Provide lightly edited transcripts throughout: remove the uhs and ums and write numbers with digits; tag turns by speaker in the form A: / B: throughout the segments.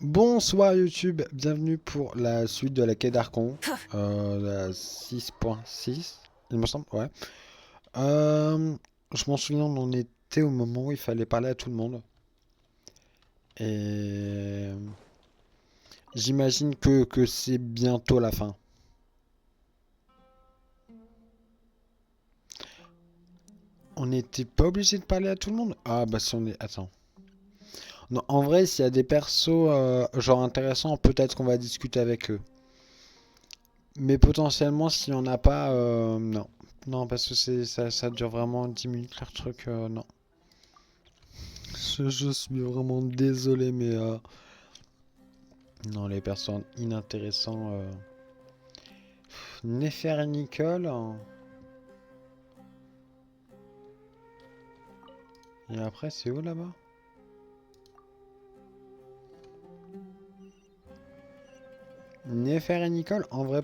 A: Bonsoir YouTube, bienvenue pour la suite de la quête d'Archon, la 6.6, il me semble, ouais. Je m'en souviens, on en était au moment où il fallait parler à tout le monde. Et j'imagine que c'est bientôt la fin. On n'était pas obligé de parler à tout le monde? Ah bah si on est... Attends. Non, en vrai, s'il y a des persos genre intéressants, peut-être qu'on va discuter avec eux. Mais potentiellement, s'il n'y en a pas, non. Non, parce que ça dure vraiment 10 minutes leur truc, non. Je suis vraiment désolé, mais non, les personnes inintéressants. Néfer et Nicole. Et après, c'est où là-bas? Néfer et Nicole, en vrai,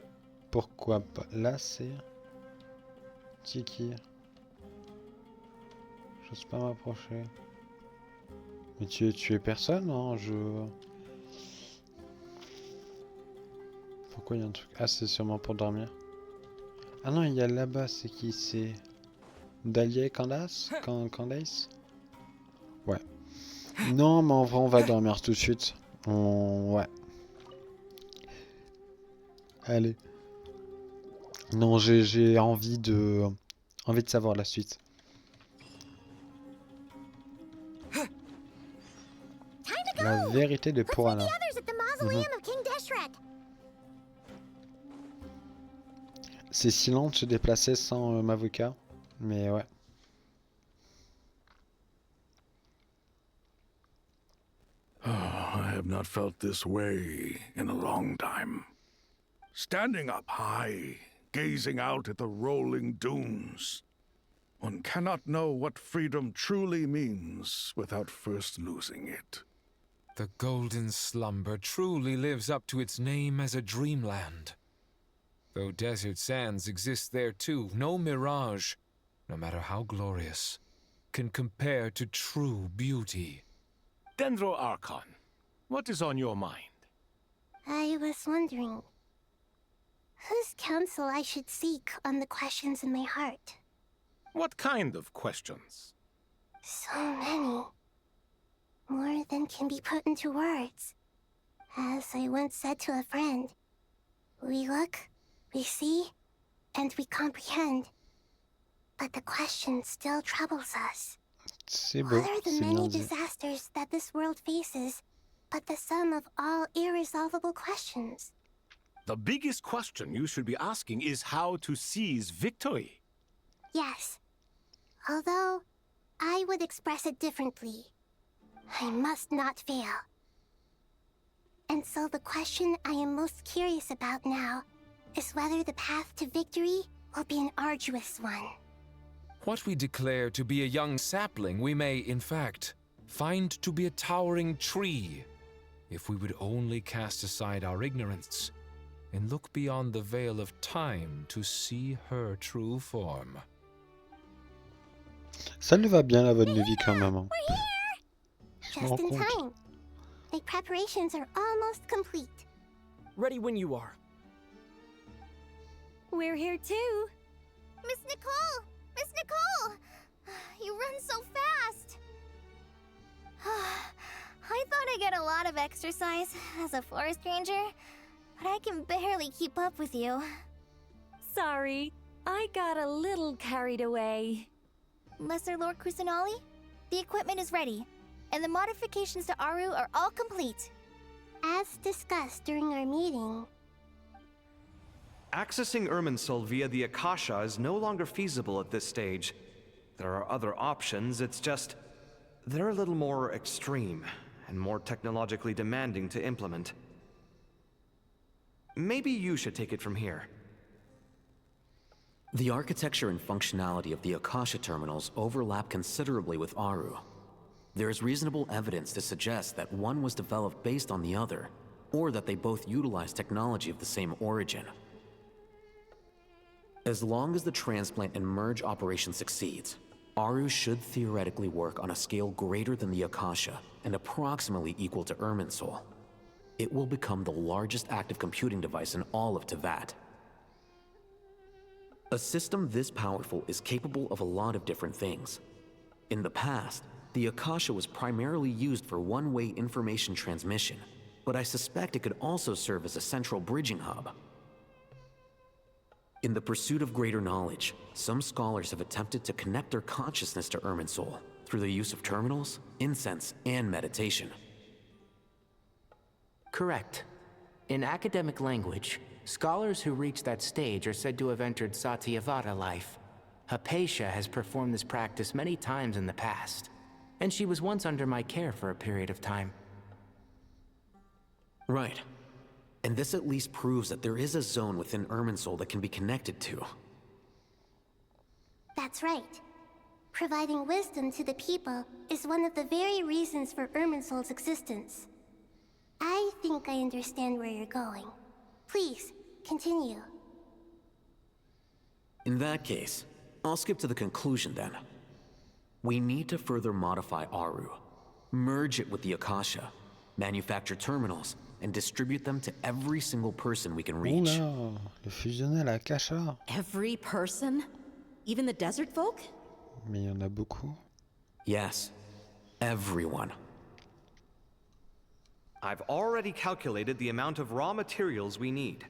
A: pourquoi pas? Là, c'est Tiki. J'ose pas m'approcher. Mais tu es personne, hein, Pourquoi il y a un truc? Ah, c'est sûrement pour dormir. Ah non, il y a là-bas, c'est qui? C'est Dahlia et Candace? Candace? Ouais. Non, mais en vrai, on va dormir tout de suite. Ouais. Allez. Non, j'ai envie de savoir la suite. La vérité de Purana. C'est si lent de se déplacer sans m'avocat. Mais ouais.
B: I have not felt this way in a long time. Standing up high, gazing out at the rolling dunes. One cannot know what freedom truly means without first losing it.
C: The golden slumber truly lives up to its name as a dreamland. Though desert sands exist there too, no mirage, no matter how glorious, can compare to true beauty.
D: Dendro Archon, what is on your mind?
E: I was wondering whose counsel I should seek on the questions in my heart.
D: What kind of questions?
E: So many. More than can be put into words. As I once said to a friend, we look, we see, and we comprehend. But the question still troubles us.
A: C'est beau.
E: What are the many disasters that this world faces, but the sum of all irresolvable questions?
D: The biggest question you should be asking is how to seize victory.
E: Yes. Although, I would express it differently. I must not fail. And so the question I am most curious about now is whether the path to victory will be an arduous one.
C: What we declare to be a young sapling, we may, in fact, find to be a towering tree, if we would only cast aside our ignorance and look beyond the veil of time to see her true form.
A: Ça lui va bien la bonne vie quand même. Hein.
E: We're here! Just in time. My preparations are almost complete.
F: Ready when you are.
E: We're here too.
G: Miss Nicole! Miss Nicole! You run so fast! I thought I'd get a lot of exercise as a forest ranger, but I can barely keep up with you.
H: Sorry, I got a little carried away.
G: Lesser Lord Kusanali, the equipment is ready, and the modifications to Aru are all complete.
E: As discussed during our meeting,
I: accessing Irminsul via the Akasha is no longer feasible at this stage. There are other options, it's just... they're a little more extreme, and more technologically demanding to implement. Maybe you should take it from here.
J: The architecture and functionality of the Akasha terminals overlap considerably with Aru. There is reasonable evidence to suggest that one was developed based on the other, or that they both utilize technology of the same origin. As long as the transplant and merge operation succeeds, Aru should theoretically work on a scale greater than the Akasha and approximately equal to Irminsul. it will become the largest active computing device in all of Teyvat. A system this powerful is capable of a lot of different things. In the past, the Akasha was primarily used for one-way information transmission, but I suspect it could also serve as a central bridging hub. In the pursuit of greater knowledge, some scholars have attempted to connect their consciousness to Irminsul through the use of terminals, incense, and meditation.
K: Correct. In academic language, scholars who reach that stage are said to have entered Satyavada life. Hypatia has performed this practice many times in the past, and she was once under my care for a period of time.
J: Right. And this at least proves that there is a zone within Irminsul that can be connected to.
E: That's right. Providing wisdom to the people is one of the very reasons for Irminsul's existence. I think I understand where you're going. Please, continue.
J: In that case, I'll skip to the conclusion then. We need to further modify Aru, merge it with the Akasha, manufacture terminals, and distribute them to every single person we can reach.
A: Oula, le fusionner à l'Akasha.
H: Every person? Even the desert folk?
A: Mais il y en a beaucoup.
J: Yes, everyone.
I: I've already calculated the amount of raw materials we need.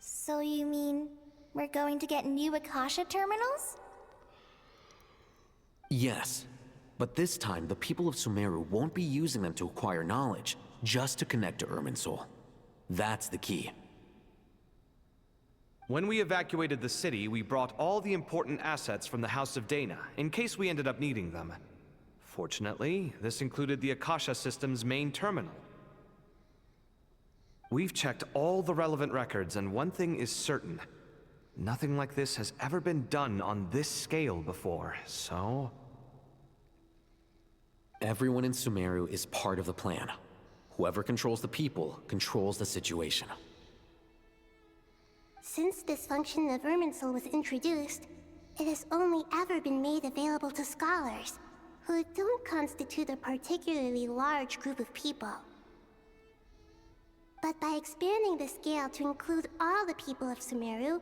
G: So you mean we're going to get new Akasha terminals?
J: Yes, but this time the people of Sumeru won't be using them to acquire knowledge, just to connect to Irminsul. That's the key.
I: When we evacuated the city, we brought all the important assets from the House of Dana, in case we ended up needing them. Fortunately, this included the Akasha system's main terminal. We've checked all the relevant records, and one thing is certain. Nothing like this has ever been done on this scale before, so...
J: Everyone in Sumeru is part of the plan. Whoever controls the people controls the situation.
E: Since this function of Irminsul was introduced, it has only ever been made available to scholars, who don't constitute a particularly large group of people. But by expanding the scale to include all the people of Sumeru,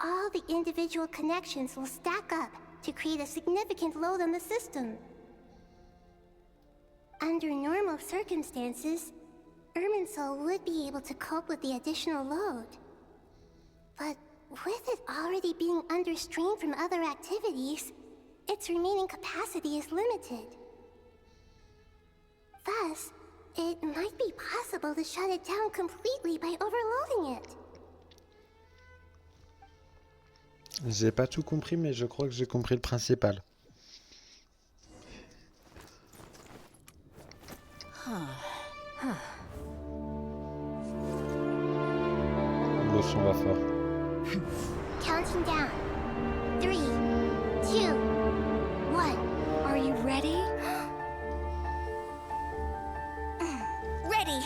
E: all the individual connections will stack up to create a significant load on the system. Under normal circumstances, Irminsul would be able to cope with the additional load. But with it already being under strain from other activities, its remaining capacity is limited. Thus, it might be possible to shut it down completely by overloading it.
A: J'ai pas tout compris, mais je crois que j'ai compris le principal. Le son va fort.
E: Counting down. 3, 2, 1.
H: Are you ready?
G: Ready!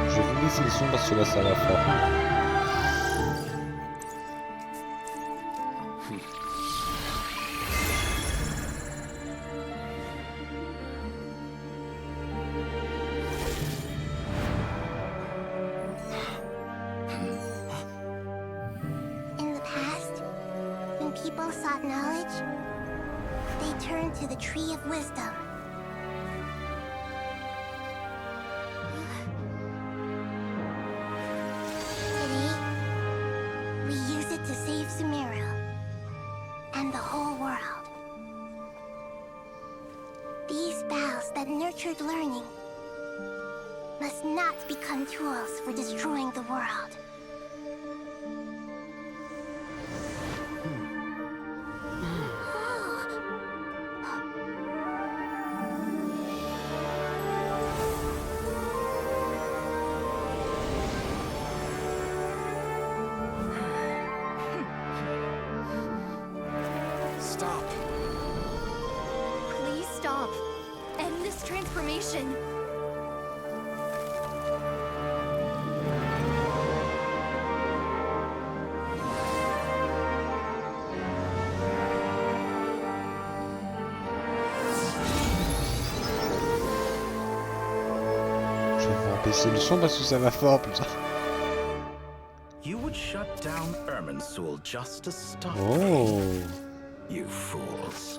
A: Je vais vous laisser le son parce que là ça va fort.
E: In the past, when people sought knowledge, they turned to the Tree of Wisdom. Today, we use it to save Sumeru and the whole world. These boughs that nurtured learning must not become tools for destroying the world.
G: information.
A: Je vais baisser le son parce que ça va fort, putain.
L: You would shut down Irminsul just to stop
A: Oh.
L: me. You fools.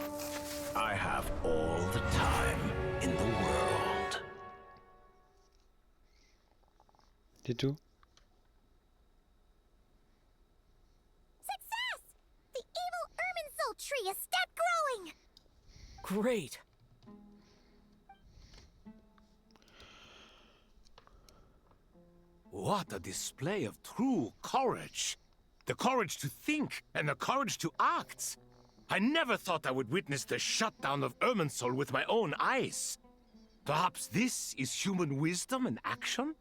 L: I have all the time in the world.
A: C'est tout.
G: Success! The evil Irminsul tree has stopped growing!
F: Great.
D: What a display of true courage! The courage to think and the courage to act! I never thought I would witness the shutdown of Irminsul with my own eyes. Perhaps this is human wisdom in action?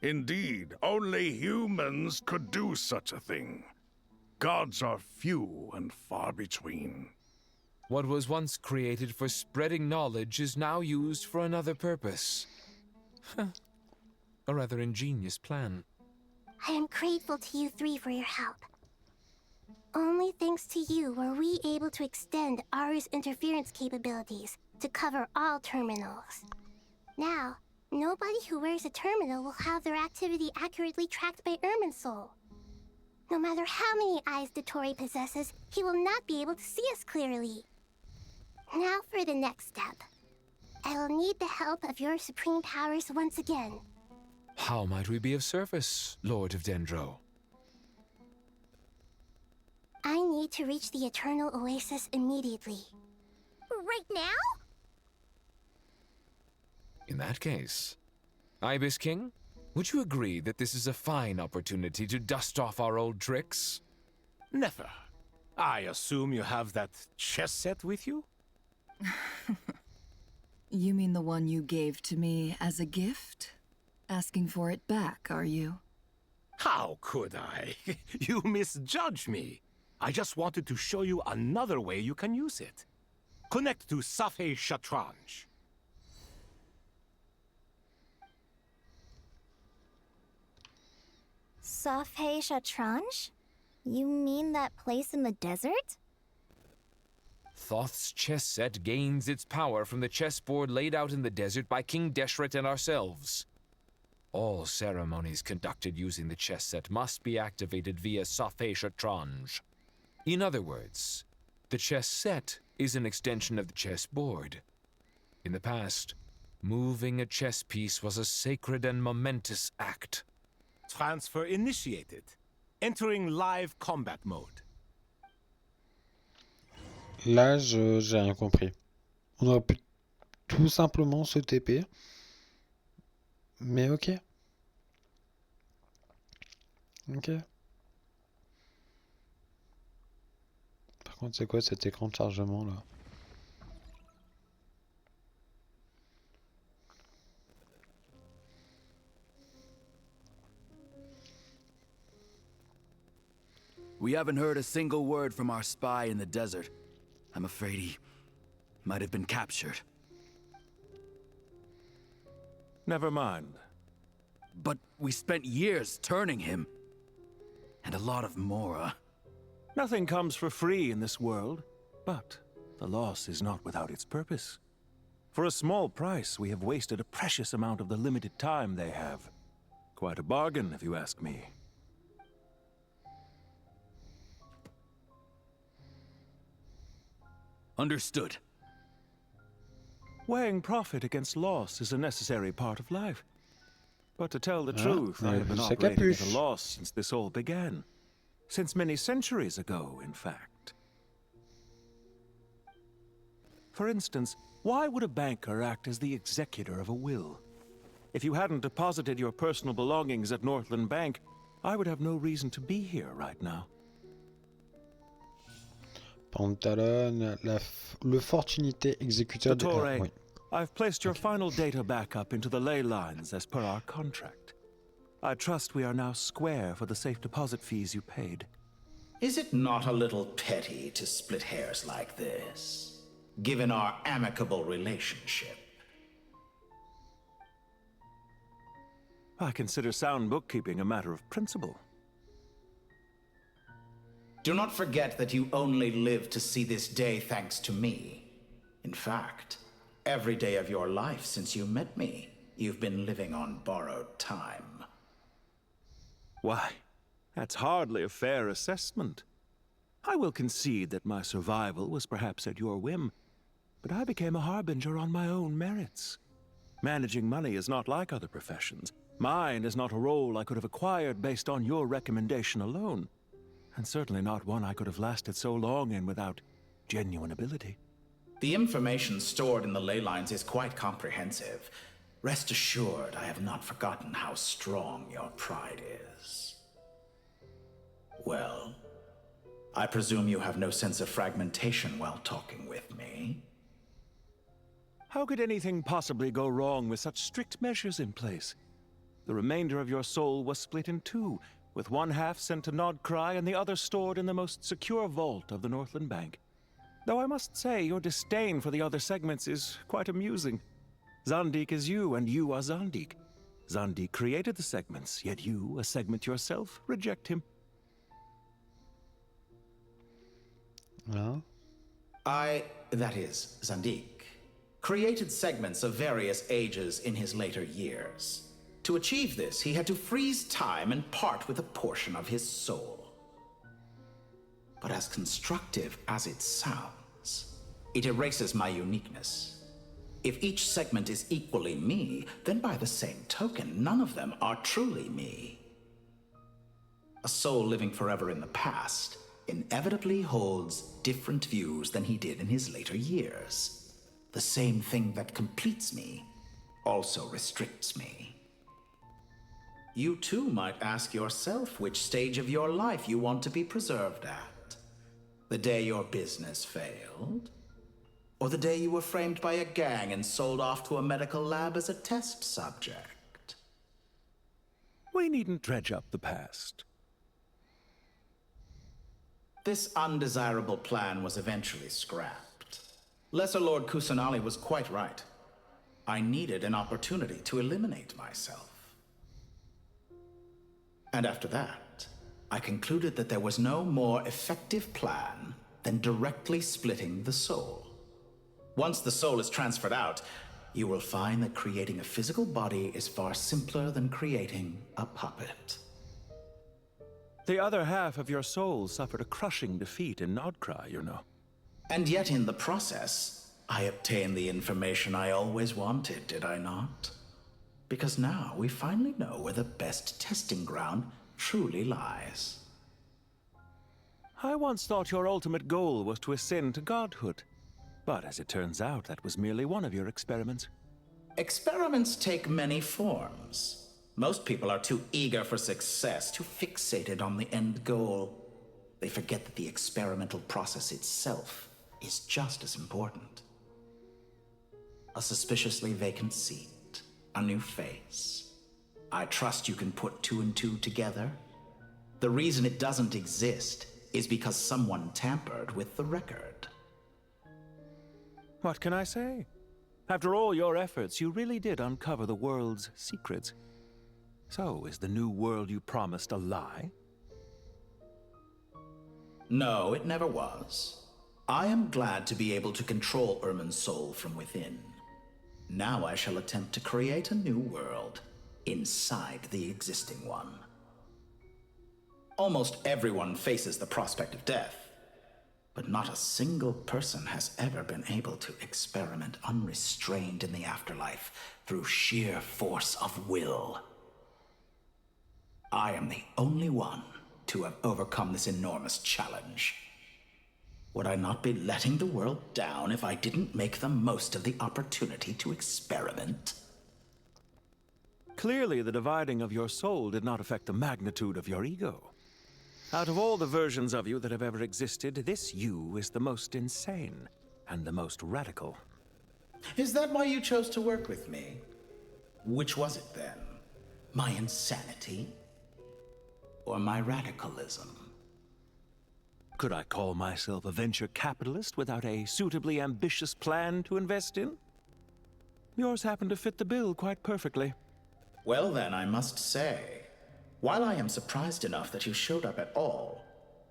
B: Indeed, only humans could do such a thing. Gods are few and far between.
C: What was once created for spreading knowledge is now used for another purpose. A rather ingenious plan.
E: I am grateful to you three for your help. Only thanks to you were we able to extend Aru's interference capabilities to cover all terminals. Now, nobody who wears a terminal will have their activity accurately tracked by Irminsul. No matter how many eyes Dottore possesses, he will not be able to see us clearly. Now for the next step. I will need the help of your supreme powers once again.
C: How might we be of service, Lord of Dendro?
E: I need to reach the Eternal Oasis immediately.
G: Right now?
C: In that case, Ibis King, would you agree that this is a fine opportunity to dust off our old tricks?
D: Never. I assume you have that chess set with you?
M: You mean the one you gave to me as a gift? Asking for it back, are you?
D: How could I? You misjudge me. I just wanted to show you another way you can use it. Connect to Safei Shatranj.
G: Safei Shatranj? You mean that place in the desert?
C: Thoth's chess set gains its power from the chessboard laid out in the desert by King Deshret and ourselves. All ceremonies conducted using the chess set must be activated via Safei Shatranj. In other words, the chess set is an extension of the chessboard. In the past, moving a chess piece was a sacred and momentous act.
D: Transfer initiated. Entering live combat mode.
A: Là, j'ai rien compris. On aurait pu tout simplement se TP. Mais ok. Ok. Par contre, c'est quoi cet écran de chargement là?
N: We haven't heard a single word from our spy in the desert. I'm afraid he might have been captured.
D: Never mind.
N: But we spent years turning him. And a lot of Mora.
D: Nothing comes for free in this world, but the loss is not without its purpose. For a small price, we have wasted a precious amount of the limited time they have. Quite a bargain, if you ask me.
N: Understood.
D: Weighing profit against loss is a necessary part of life. But to tell the truth, I have been
A: c'est
D: operating at
A: capuche.
D: a loss since this all began. Since many centuries ago, in fact. For instance, why would a banker act as the executor of a will? If you hadn't deposited your personal belongings at Northland Bank, I would have no reason to be here right now.
A: Pantalon, le fortunité exécuteur de...
D: Dottore,
A: oui.
D: I've placed your final data backup into the ley lines as per our contract. I trust we are now square for the safe deposit fees you paid.
L: Is it not a little petty to split hairs like this, given our amicable relationship? I consider sound bookkeeping a matter of principle.
O: Do not forget that you only live to see this day thanks to me. In fact, every day of your life since you met me, you've been living on borrowed time.
L: Why, that's hardly a fair assessment. I will concede that my survival was perhaps at your whim, but I became a harbinger on my own merits. Managing money is not like other professions. Mine is not a role I could have acquired based on your recommendation alone, and certainly not one I could have lasted so long in without genuine ability.
O: The information stored in the ley lines is quite comprehensive. Rest assured, I have not forgotten how strong your pride is. Well, I presume you have no sense of fragmentation while talking with me.
L: How could anything possibly go wrong with such strict measures in place? The remainder of your soul was split in two, with one half sent to Nodcry and the other stored in the most secure vault of the Northland Bank. Though I must say, your disdain for the other segments is quite amusing. Zandik is you, and you are Zandik. Zandik created the segments, yet you, a segment yourself, reject him.
A: No?
O: That is, Zandik, created segments of various ages in his later years. To achieve this, he had to freeze time and part with a portion of his soul. But as constructive as it sounds, it erases my uniqueness. If each segment is equally me, then by the same token, none of them are truly me. A soul living forever in the past inevitably holds different views than he did in his later years. The same thing that completes me also restricts me. You too might ask yourself which stage of your life you want to be preserved at. The day your business failed? Or the day you were framed by a gang and sold off to a medical lab as a test subject?
L: We needn't dredge up the past.
O: This undesirable plan was eventually scrapped. Lesser Lord Kusanali was quite right. I needed an opportunity to eliminate myself. And after that, I concluded that there was no more effective plan than directly splitting the soul. Once the soul is transferred out, you will find that creating a physical body is far simpler than creating a puppet.
L: The other half of your soul suffered a crushing defeat in Nodcry, you know.
O: And yet in the process, I obtained the information I always wanted, did I not? Because now we finally know where the best testing ground truly lies.
L: I once thought your ultimate goal was to ascend to godhood. But as it turns out, that was merely one of your experiments.
O: Experiments take many forms. Most people are too eager for success, too fixated on the end goal. They forget that the experimental process itself is just as important. A suspiciously vacant seat, a new face. I trust you can put two and two together. The reason it doesn't exist is because someone tampered with the record.
L: What can I say? After all your efforts, you really did uncover the world's secrets. So, is the new world you promised a lie?
O: No, it never was. I am glad to be able to control Ermin's soul from within. Now I shall attempt to create a new world inside the existing one. Almost everyone faces the prospect of death, but not a single person has ever been able to experiment unrestrained in the afterlife through sheer force of will. I am the only one to have overcome this enormous challenge. Would I not be letting the world down if I didn't make the most of the opportunity to experiment?
L: Clearly, the dividing of your soul did not affect the magnitude of your ego. Out of all the versions of you that have ever existed, this you is the most insane and the most radical.
O: Is that why you chose to work with me? Which was it then? My insanity? Or my radicalism?
L: Could I call myself a venture capitalist without a suitably ambitious plan to invest in? Yours happened to fit the bill quite perfectly.
O: Well then, I must say, while I am surprised enough that you showed up at all,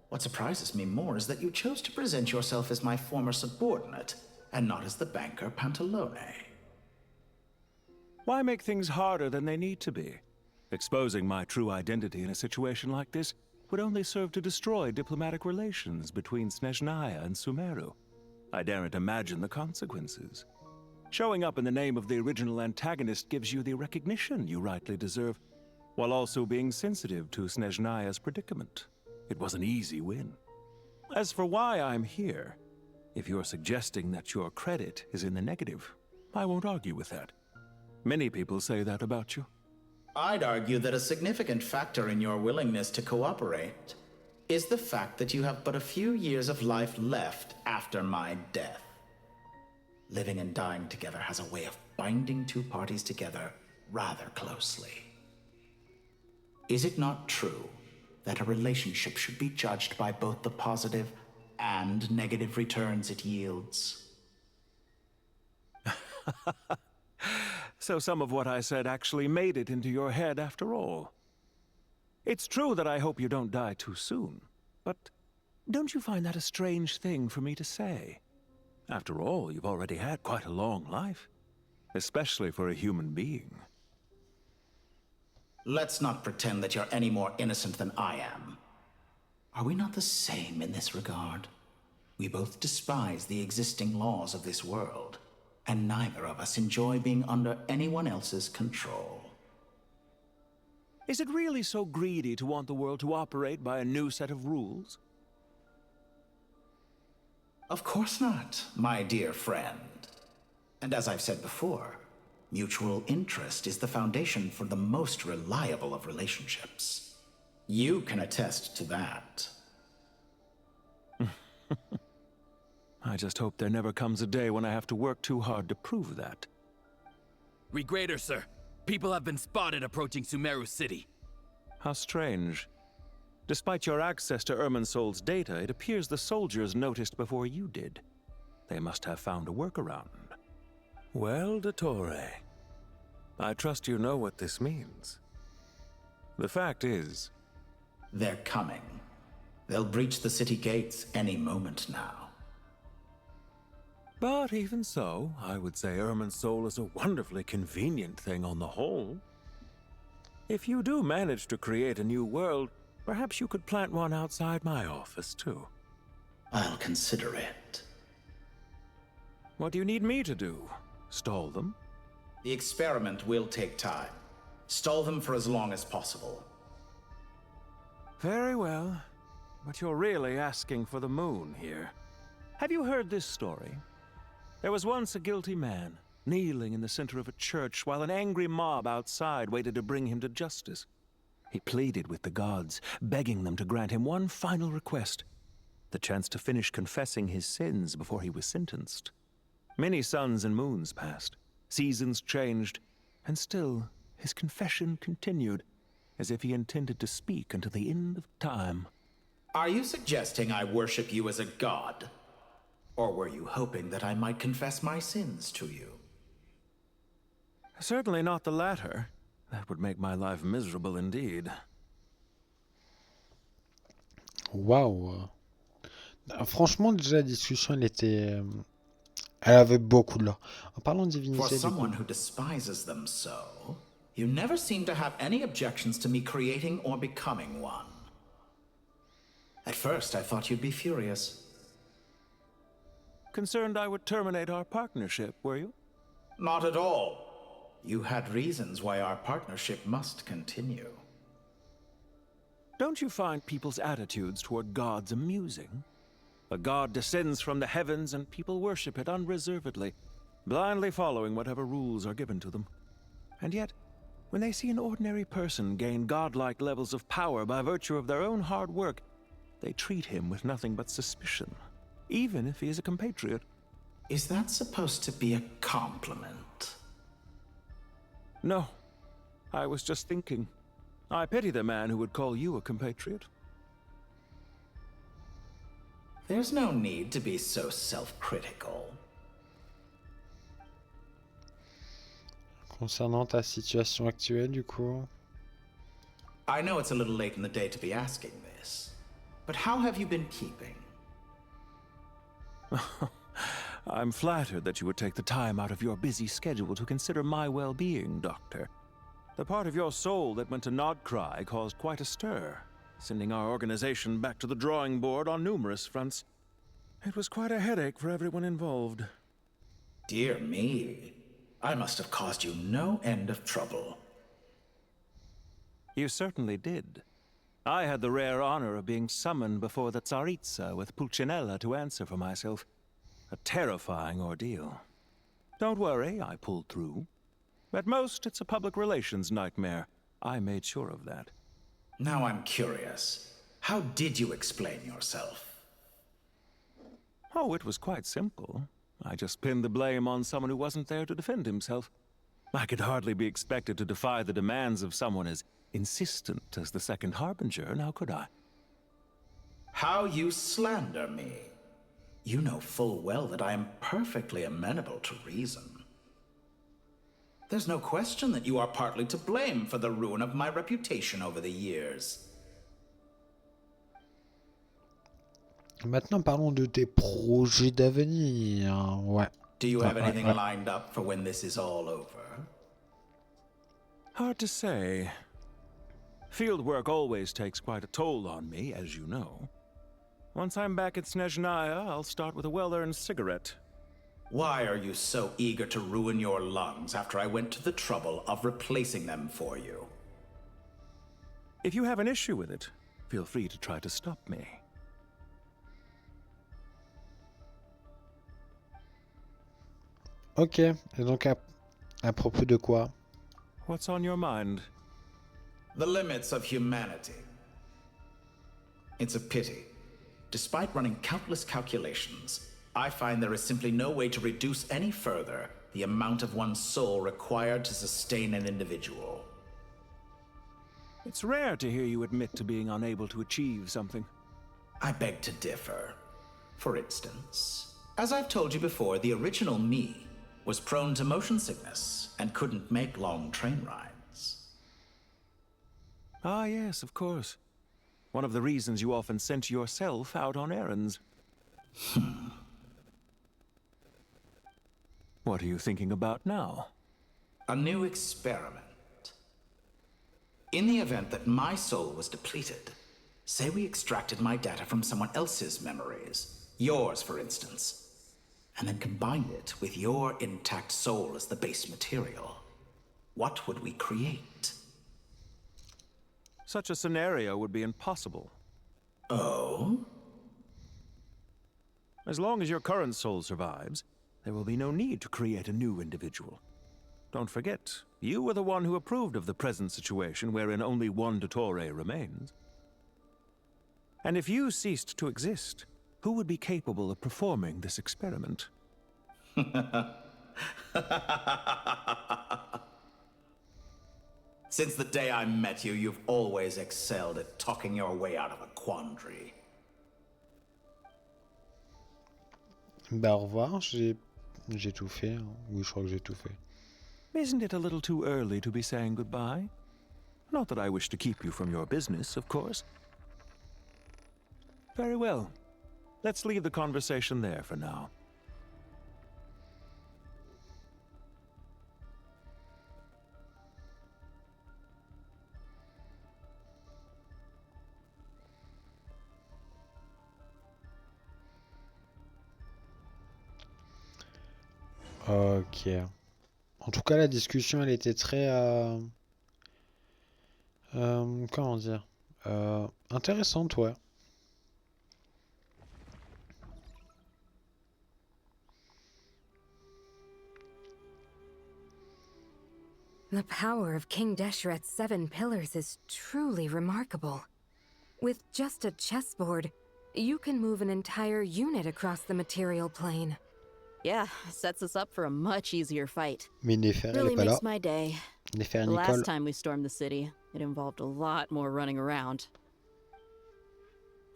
O: what surprises me more is that you chose to present yourself as my former subordinate, and not as the banker Pantalone.
L: Why make things harder than they need to be? Exposing my true identity in a situation like this would only serve to destroy diplomatic relations between Snezhnaya and Sumeru. I daren't imagine the consequences. Showing up in the name of the original antagonist gives you the recognition you rightly deserve, while also being sensitive to Snezhnaya's predicament. It was an easy win. As for why I'm here, if you're suggesting that your credit is in the negative, I won't argue with that. Many people say that about you.
O: I'd argue that a significant factor in your willingness to cooperate is the fact that you have but a few years of life left after my death. Living and dying together has a way of binding two parties together rather closely. Is it not true that a relationship should be judged by both the positive and negative returns it yields?
L: So some of what I said actually made it into your head after all. It's true that I hope you don't die too soon, but don't you find that a strange thing for me to say? After all, you've already had quite a long life, especially for a human being.
O: Let's not pretend that you're any more innocent than I am. Are we not the same in this regard? We both despise the existing laws of this world, and neither of us enjoy being under anyone else's control.
L: Is it really so greedy to want the world to operate by a new set of rules?
O: Of course not, my dear friend. And as I've said before, mutual interest is the foundation for the most reliable of relationships. You can attest to that.
L: I just hope there never comes a day when I have to work too hard to prove that.
N: Regrader, sir. People have been spotted approaching Sumeru City.
L: How strange. Despite your access to Irminsol's data, it appears the soldiers noticed before you did. They must have found a workaround. Well, Dottore, I trust you know what this means. The fact is...
O: They're coming. They'll breach the city gates any moment now.
L: But even so, I would say Irminsol is a wonderfully convenient thing on the whole. If you do manage to create a new world, perhaps you could plant one outside my office, too.
O: I'll consider it.
L: What do you need me to do? Stall them?
O: The experiment will take time. Stall them for as long as possible.
L: Very well. But you're really asking for the moon here. Have you heard this story? There was once a guilty man, kneeling in the center of a church while an angry mob outside waited to bring him to justice. He pleaded with the gods, begging them to grant him one final request, the chance to finish confessing his sins before he was sentenced. Many suns and moons passed, seasons changed, and still his confession continued, as if he intended to speak until the end of time.
O: Are you suggesting I worship you as a god? Or were you hoping that I might confess my sins to you?
L: Certainly not the latter. That would make my life miserable indeed.
A: Waouh. Franchement, déjà, la discussion, elle était... elle avait beaucoup de l'or. En parlant de divinité...
O: For someone who despises them so, you never seem to have any objections to me creating or becoming one. At first, I thought you'd be furious.
L: Concerned I would terminate our partnership, were you?
O: Not at all. You had reasons why our partnership must continue.
L: Don't you find people's attitudes toward gods amusing? A god descends from the heavens and people worship it unreservedly, blindly following whatever rules are given to them. And yet, when they see an ordinary person gain godlike levels of power by virtue of their own hard work, they treat him with nothing but suspicion, even if he is a compatriot.
O: Is that supposed to be a compliment?
L: No. I was just thinking. I pity the man who would call you a compatriot.
O: There's no need to be so self-critical.
A: Concernant ta situation actuelle, du coup.
O: I know it's a little late in the day to be asking this, but how have you been keeping?
L: I'm flattered that you would take the time out of your busy schedule to consider my well-being, Doctor. The part of your soul that went to Nodcry caused quite a stir, sending our organization back to the drawing board on numerous fronts. It was quite a headache for everyone involved.
O: Dear me, I must have caused you no end of trouble.
L: You certainly did. I had the rare honor of being summoned before the Tsaritsa with Pulcinella to answer for myself. A terrifying ordeal. Don't worry, I pulled through. At most, it's a public relations nightmare. I made sure of that.
O: Now I'm curious. How did you explain yourself?
L: Oh, it was quite simple. I just pinned the blame on someone who wasn't there to defend himself. I could hardly be expected to defy the demands of someone as insistent as the Second Harbinger, now could I?
O: How you slander me. You know full well that I am perfectly amenable to reason. There's no question that you are partly to blame for the ruin of my reputation over the years.
A: Maintenant, parlons de tes projets d'avenir. Ouais.
O: Do you have anything
A: ouais.
O: lined up for when this is all over?
L: Hard to say. Field work always takes quite a toll on me, as you know. Once I'm back at Snezhnaya, I'll start with a well-earned cigarette.
O: Why are you so eager to ruin your lungs after I went to the trouble of replacing them for you?
L: If you have an issue with it, feel free to try to stop me.
A: Ok, et donc à propos de quoi?
L: What's on your mind?
O: The limits of humanity. It's a pity. Despite running countless calculations, I find there is simply no way to reduce any further the amount of one's soul required to sustain an individual.
L: It's rare to hear you admit to being unable to achieve something.
O: I beg to differ. For instance, as I've told you before, the original me was prone to motion sickness and couldn't make long train rides.
L: Ah, yes, of course. One of the reasons you often sent yourself out on errands. What are you thinking about now?
O: A new experiment. In the event that my soul was depleted, say we extracted my data from someone else's memories, yours for instance, and then combined it with your intact soul as the base material, what would we create?
L: Such a scenario would be impossible.
O: Oh?
L: As long as your current soul survives, there will be no need to create a new individual. Don't forget, you were the one who approved of the present situation wherein only one Dottore remains. And if you ceased to exist, who would be capable of performing this experiment?
O: Since the day I met you, you've always excelled at talking your way out of a quandary.
A: Bah au revoir, j'ai tout fait. Hein. Oui, je crois que j'ai tout fait.
L: Isn't it a little too early to be saying goodbye? Not that I wish to keep you from your business, of course. Very well. Let's leave the conversation there for now.
A: Ok. En tout cas, la discussion, elle était très... comment dire intéressante, ouais.
P: The power of King Desheret's 7 pillars is truly remarkable. With just a chessboard, you can move an entire unit across the material plane.
Q: Yeah, sets us up for a much easier fight.
A: Mais Nefer,
Q: Really
A: elle est pas là.
Q: makes my day.
A: Nefer
Q: The
A: Nicole.
Q: last time we stormed the city, it involved a lot more running around.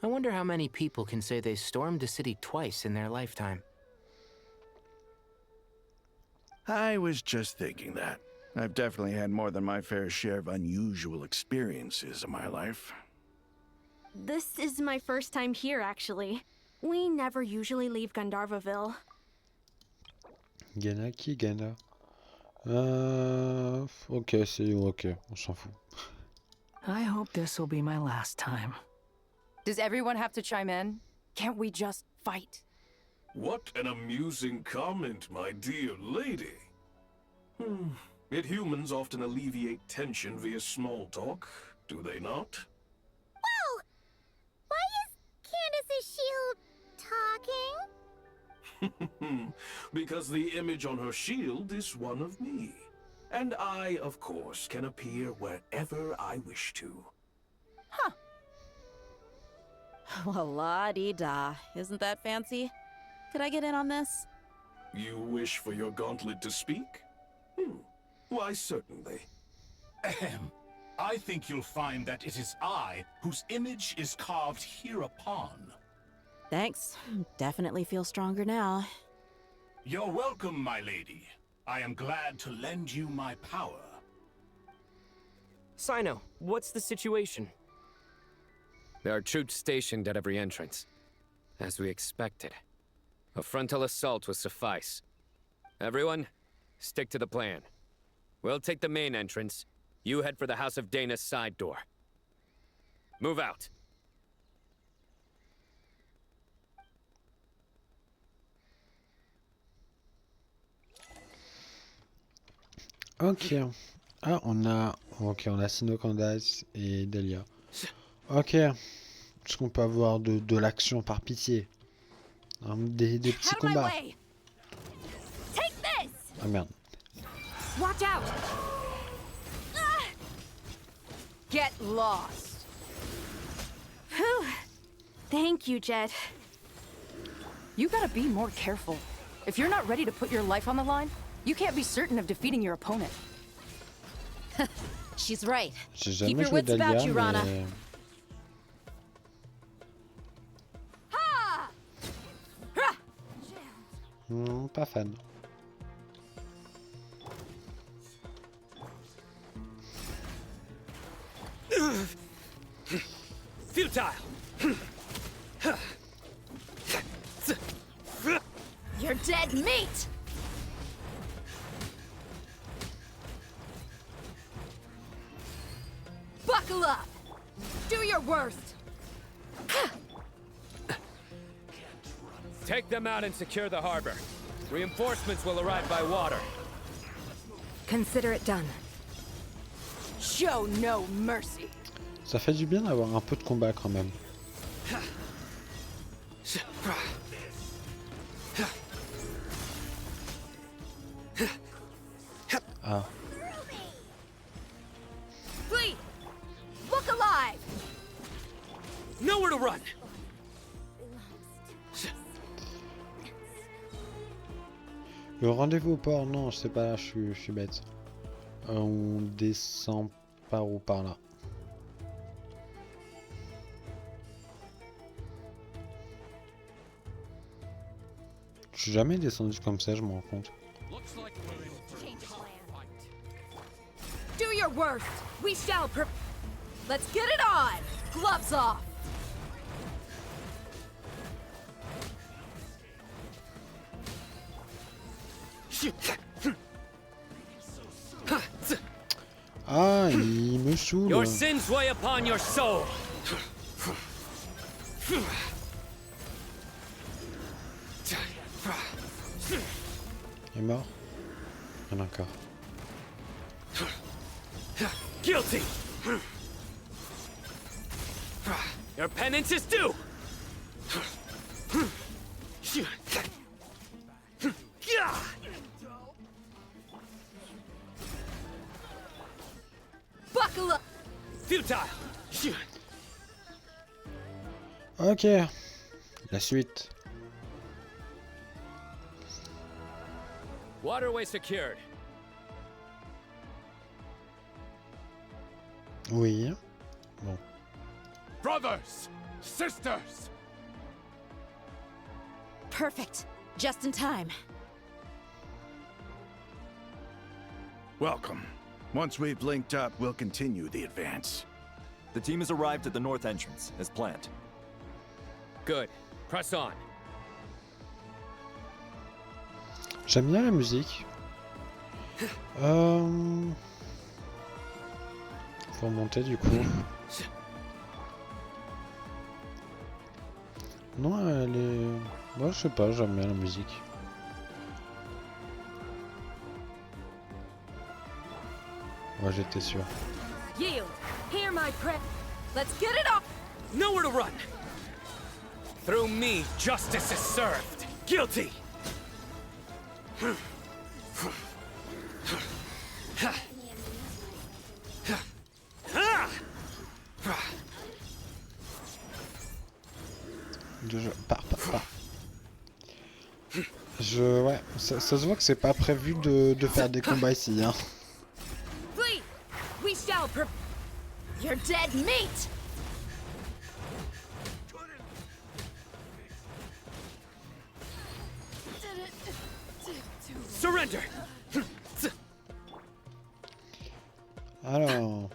K: I wonder how many people can say they stormed a city twice in their lifetime.
B: I was just thinking that. I've definitely had more than my fair share of unusual experiences in my life.
R: This is my first time here, actually. We never usually leave Gandharvaville.
A: Gana qui Gana? Ok, c'est ok, on s'en fout.
F: I hope this will be my last time.
S: Does everyone have to chime in? Can't we just fight?
T: What an amusing comment, my dear lady. Yet humans often alleviate tension via small talk, do they not?
E: Well, why is Candace's shield talking?
T: Because the image on her shield is one of me. And I, of course, can appear wherever I wish to.
Q: Huh. Well, la-di-da. Isn't that fancy? Could I get in on this?
T: You wish for your gauntlet to speak? Why, certainly.
D: Ahem. I think you'll find that it is I whose image is carved hereupon.
Q: Thanks. Definitely feel stronger now.
D: You're welcome, my lady. I am glad to lend you my power.
U: Sino, what's the situation?
C: There are troops stationed at every entrance. As we expected. A frontal assault will suffice. Everyone, stick to the plan. We'll take the main entrance. You head for the House of Dana's side door. Move out.
A: Ok. Ah, on a... Ok, on a Sino, Candace et Delia. Ok. Est-ce qu'on peut avoir de l'action par pitié? Des petits combats. Ah merde.
S: Watch out! Get lost.
R: Whew. Thank you, Jet.
S: You gotta be more careful. If you're not ready to put your life on the line, you can't be certain of defeating your opponent.
Q: She's right.
A: J'ai
Q: Keep
A: jamais
Q: your
A: joué
Q: wits about
A: Delia,
Q: you, Rana.
A: mais... pas fan.
U: Futile!
S: You're dead meat! Buckle up! Do your worst!
C: Take them out and secure the harbor. Reinforcements will arrive by water.
P: Consider it done.
S: Show no mercy.
A: Ça fait du bien d'avoir un peu de combat quand même. Ah.
S: Flee! Look alive!
U: Nowhere to run!
A: Le rendez-vous au port, non, c'est pas là, je suis bête. On descend par où? Par là. Je suis jamais descendu comme ça, je me rends compte.
S: Do your worst! We shall Let's get it on! Gloves off!
A: Ah, il me saoule.
U: Your sins weigh upon your soul.
A: Il est mort? Il y en a encore.
U: Guilty. Your penance is due.
S: Buckle up!
U: Futile.
A: Ok. La suite.
C: Waterway secured.
A: Oui. Bon.
D: Brothers! Sisters!
Q: Perfect. Just in time.
B: Welcome. Once we've linked up, we'll continue the advance.
I: The team has arrived at the north entrance, as planned.
U: Good. Press on.
A: J'aime bien la musique. Faut monter du coup. Non, elle est... Moi, je sais pas, j'aime bien la musique. Ouais, j'étais sûr.
P: Yield. Hear my prayer. Let's get it up.
U: Nowhere to run. Through me, justice is served. Guilty.
A: Pars. Ouais, ça se voit que c'est pas prévu de faire des combats ici, hein.
P: Flee. We shall You're dead meat.
U: Surrender.
A: Alors...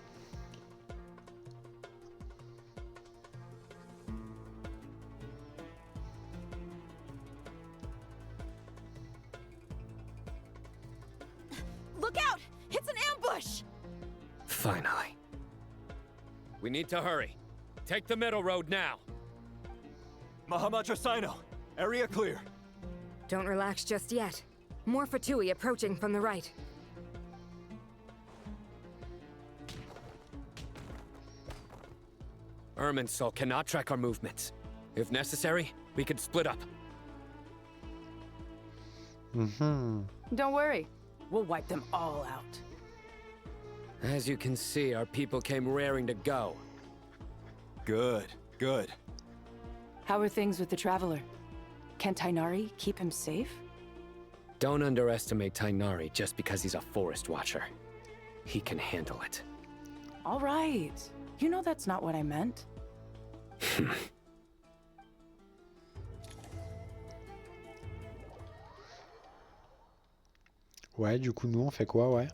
P: Look out! It's an ambush!
U: Finally. We need to hurry. Take the middle road now.
I: Mahamaja Sino, area clear.
P: Don't relax just yet. More Fatui approaching from the right.
U: Irminsul cannot track our movements. If necessary, we could split up.
S: Don't worry. We'll wipe them all out.
U: As you can see, our people came raring to go.
I: Good.
S: How are things with the Traveler? Can Tainari keep him safe?
U: Don't underestimate Tainari just because he's a forest watcher. He can handle it.
S: All right. You know that's not what I meant.
A: Ouais, du coup, nous, on fait quoi, ouais?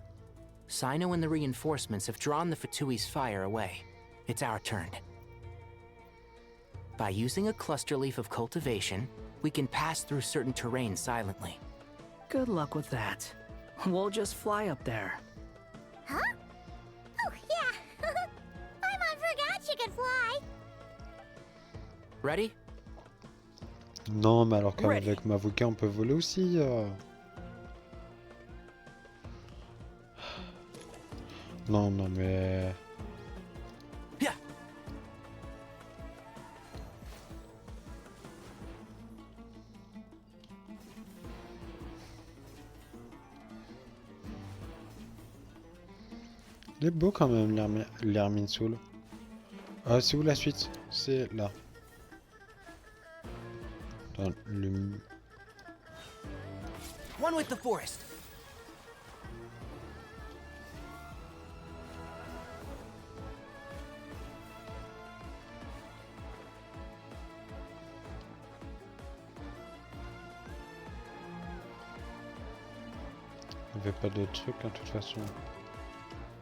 K: Sino and the reinforcements have drawn the Fatui's fire away. It's our turn. By using a cluster leaf of cultivation, we can pass through certain terrain silently.
F: Good luck with that. We'll just fly up there.
E: Huh? Oh, yeah. I forgot she could fly.
K: Ready?
A: Non, mais alors qu'avec Mavouka, on peut voler aussi. Non, mais... Il est beau quand même, l'Irminsul. C'est où la suite? C'est là. Dans le...
K: One with the forest.
A: Il n'y avait pas de truc, de toute façon.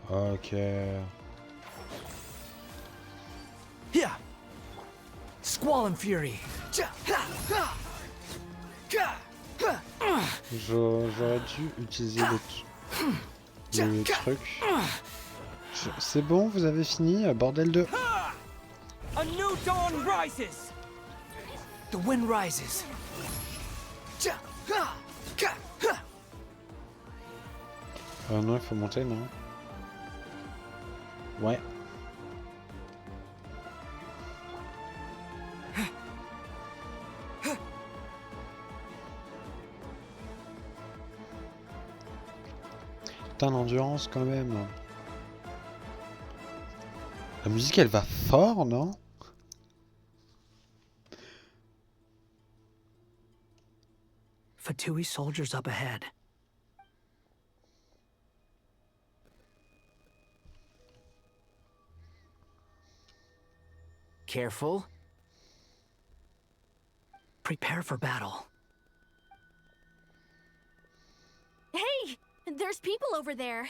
A: Ok.
F: Yeah. Squall and Fury.
A: J'aurais dû utiliser le truc. C'est bon, vous avez fini, bordel de...
U: A new dawn rises.
F: The wind rises.
A: Non, il faut monter, non? Ouais. Putain, l'endurance quand même. La musique, elle va fort, non?
F: Fatui soldiers up ahead.
K: Careful.
F: Prepare for battle.
R: Hey! There's people over there.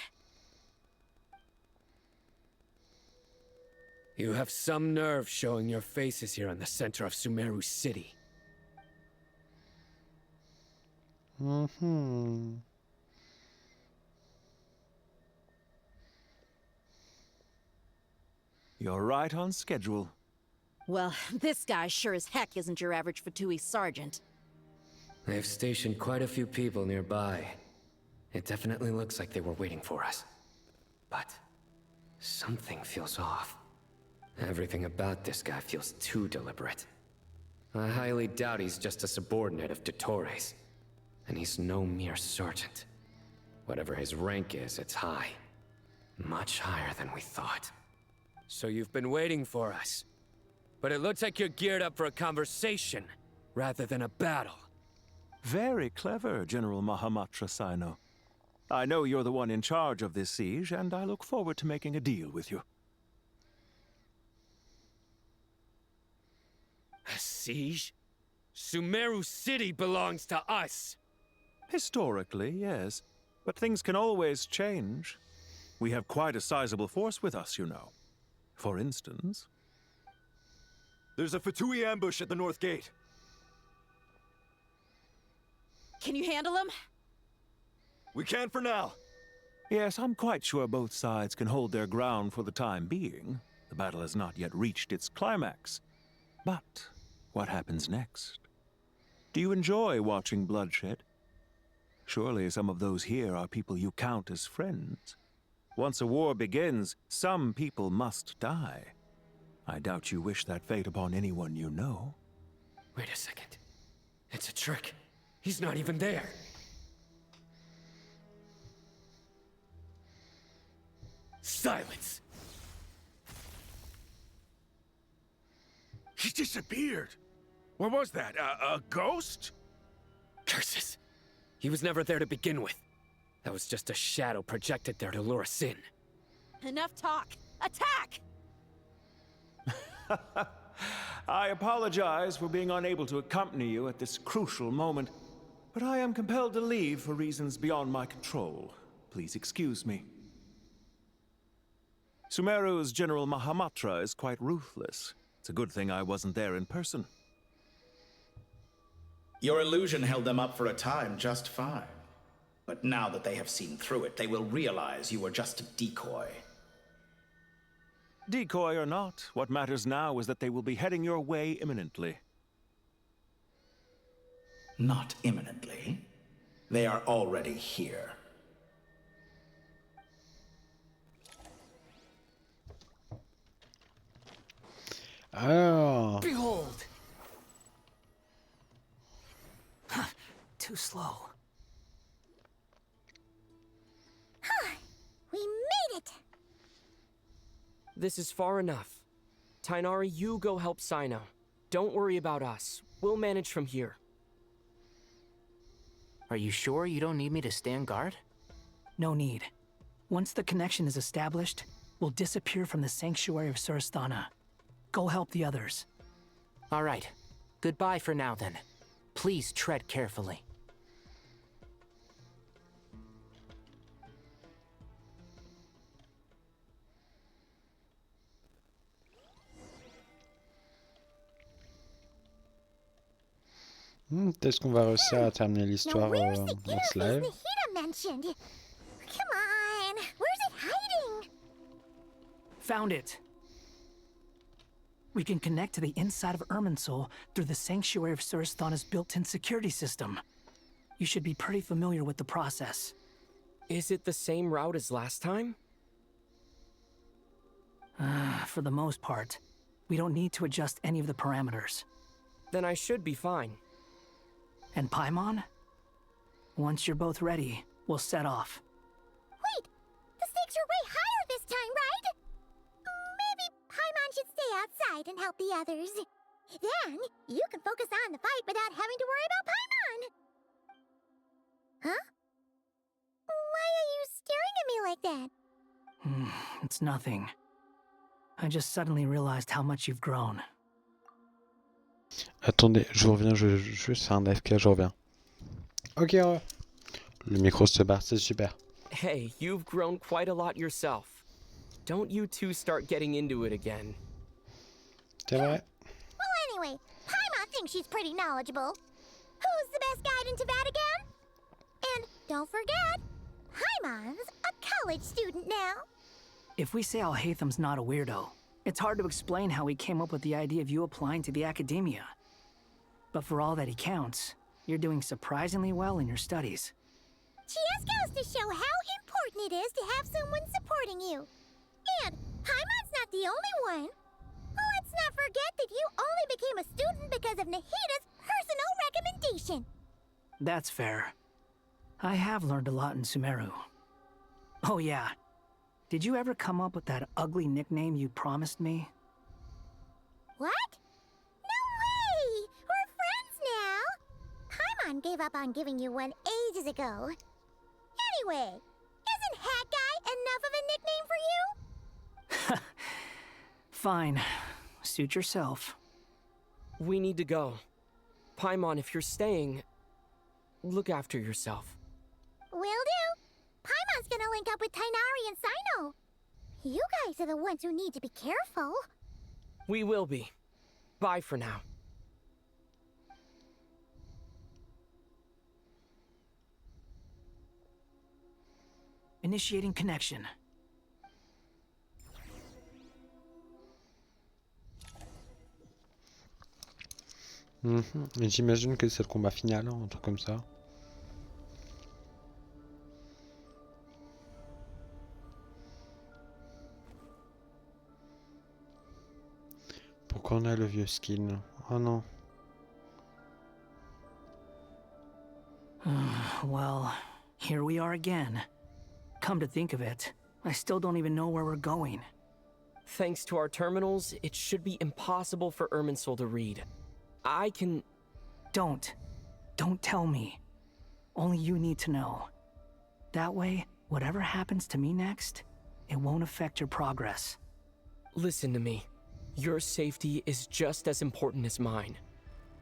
U: You have some nerve showing your faces here in the center of Sumeru City.
L: You're right on schedule.
Q: Well, this guy sure as heck isn't your average Fatui sergeant.
U: They've stationed quite a few people nearby. It definitely looks like they were waiting for us. But something feels off. Everything about this guy feels too deliberate. I highly doubt he's just a subordinate of Dottores. And he's no mere sergeant. Whatever his rank is, it's high. Much higher than we thought. So you've been waiting for us. But it looks like you're geared up for a conversation, rather than a battle.
L: Very clever, General Mahamatra Sino. I know you're the one in charge of this siege, and I look forward to making a deal with you.
U: A siege? Sumeru City belongs to us!
L: Historically, yes. But things can always change. We have quite a sizable force with us, you know. For instance...
I: There's a Fatui ambush at the north gate.
Q: Can you handle him?
I: We can for now.
L: Yes, I'm quite sure both sides can hold their ground for the time being. The battle has not yet reached its climax. But what happens next? Do you enjoy watching bloodshed? Surely some of those here are people you count as friends. Once a war begins, some people must die. I doubt you wish that fate upon anyone you know.
U: Wait a second. It's a trick. He's not even there. Silence!
B: He disappeared. What was that? A ghost?
U: Curses! He was never there to begin with. That was just a shadow projected there to lure us in.
Q: Enough talk. Attack!
L: I apologize for being unable to accompany you at this crucial moment, but I am compelled to leave for reasons beyond my control. Please excuse me. Sumeru's General Mahamatra is quite ruthless. It's a good thing I wasn't there in person.
O: Your illusion held them up for a time just fine. But now that they have seen through it, they will realize you were just a decoy.
L: Decoy or not, what matters now is that they will be heading your way imminently.
O: Not imminently. They are already here.
A: Oh.
F: Behold! Too slow.
E: We made it!
J: This is far enough. Tainari, you go help Sino. Don't worry about us. We'll manage from here.
K: Are you sure you don't need me to stand guard?
F: No need. Once the connection is established, we'll disappear from the sanctuary of Surasthana. Go help the others.
K: All right. Goodbye for now, then. Please tread carefully.
A: Peut-être qu'on va réussir à terminer l'histoire
E: Now, where's
A: dans
E: the
A: ce
E: gift
A: live.
E: Nihita mentioned? Come on, where's it hiding?
F: Found it. We can connect to the inside of Irminsul through the Sanctuary of Surasthana's built-in security system. You should be pretty familiar with the process.
J: Is it the same route as last time?
F: For the most part. We don't need to adjust any of the parameters.
J: Then I should be fine.
F: And Paimon? Once you're both ready, we'll set off.
E: Wait, the stakes are way higher this time, right? Maybe Paimon should stay outside and help the others. Then, you can focus on the fight without having to worry about Paimon. Huh? Why are you staring at me like that?
F: It's nothing. I just suddenly realized how much you've grown.
A: Attendez, je reviens, je juste faire un AFK, je reviens. Ok, le micro se barre, c'est super.
J: Hey, you've grown quite a lot yourself. Don't you two start getting into it again.
A: C'est vrai.
E: Well, anyway, Paimon thinks she's pretty knowledgeable. Who's the best guide in Teyvat again? And don't forget, Paimon's a college student now.
F: If we say Alhatham's not a weirdo, it's hard to explain how he came up with the idea of you applying to the academia. But for all that he counts, you're doing surprisingly well in your studies.
E: Just goes to show how important it is to have someone supporting you. And Paimon's not the only one. Let's not forget that you only became a student because of Nahida's personal recommendation.
F: That's fair. I have learned a lot in Sumeru. Oh yeah. Did you ever come up with that ugly nickname you promised me?
E: What? No way! We're friends now! Paimon gave up on giving you one ages ago. Anyway, isn't Hat Guy enough of a nickname for you?
F: Fine. Suit yourself.
J: We need to go. Paimon, if you're staying, look after yourself.
E: Will do. Paimon's gonna link up with Tighnari and Cyno. You guys are the ones who need to be careful.
J: We will be. Bye for now.
F: Initiating connection.
A: Et j'imagine que c'est le combat final, hein, un truc comme ça. Pourquoi on a le vieux skin? Oh non.
F: Well, here we are again. Come to think of it, I still don't even know where we're going.
J: Thanks to our terminals, it should be impossible for Irminsul to read. I can...
F: Don't tell me. Only you need to know. That way, whatever happens to me next, it won't affect your progress.
J: Listen to me. Your safety is just as important as mine.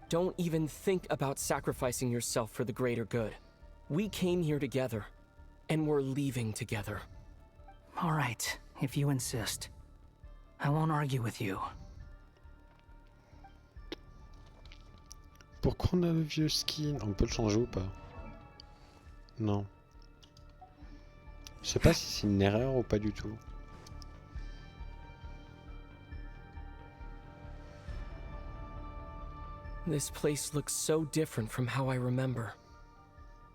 J: Don't even think about sacrificing yourself for the greater good. We came here together, and we're leaving together.
F: All right, if you insist. I won't argue with you.
A: Pourquoi on a le vieux skin? On peut le changer ou pas? Non. Je sais pas si c'est une erreur ou pas du tout.
J: This place looks so different from how I remember.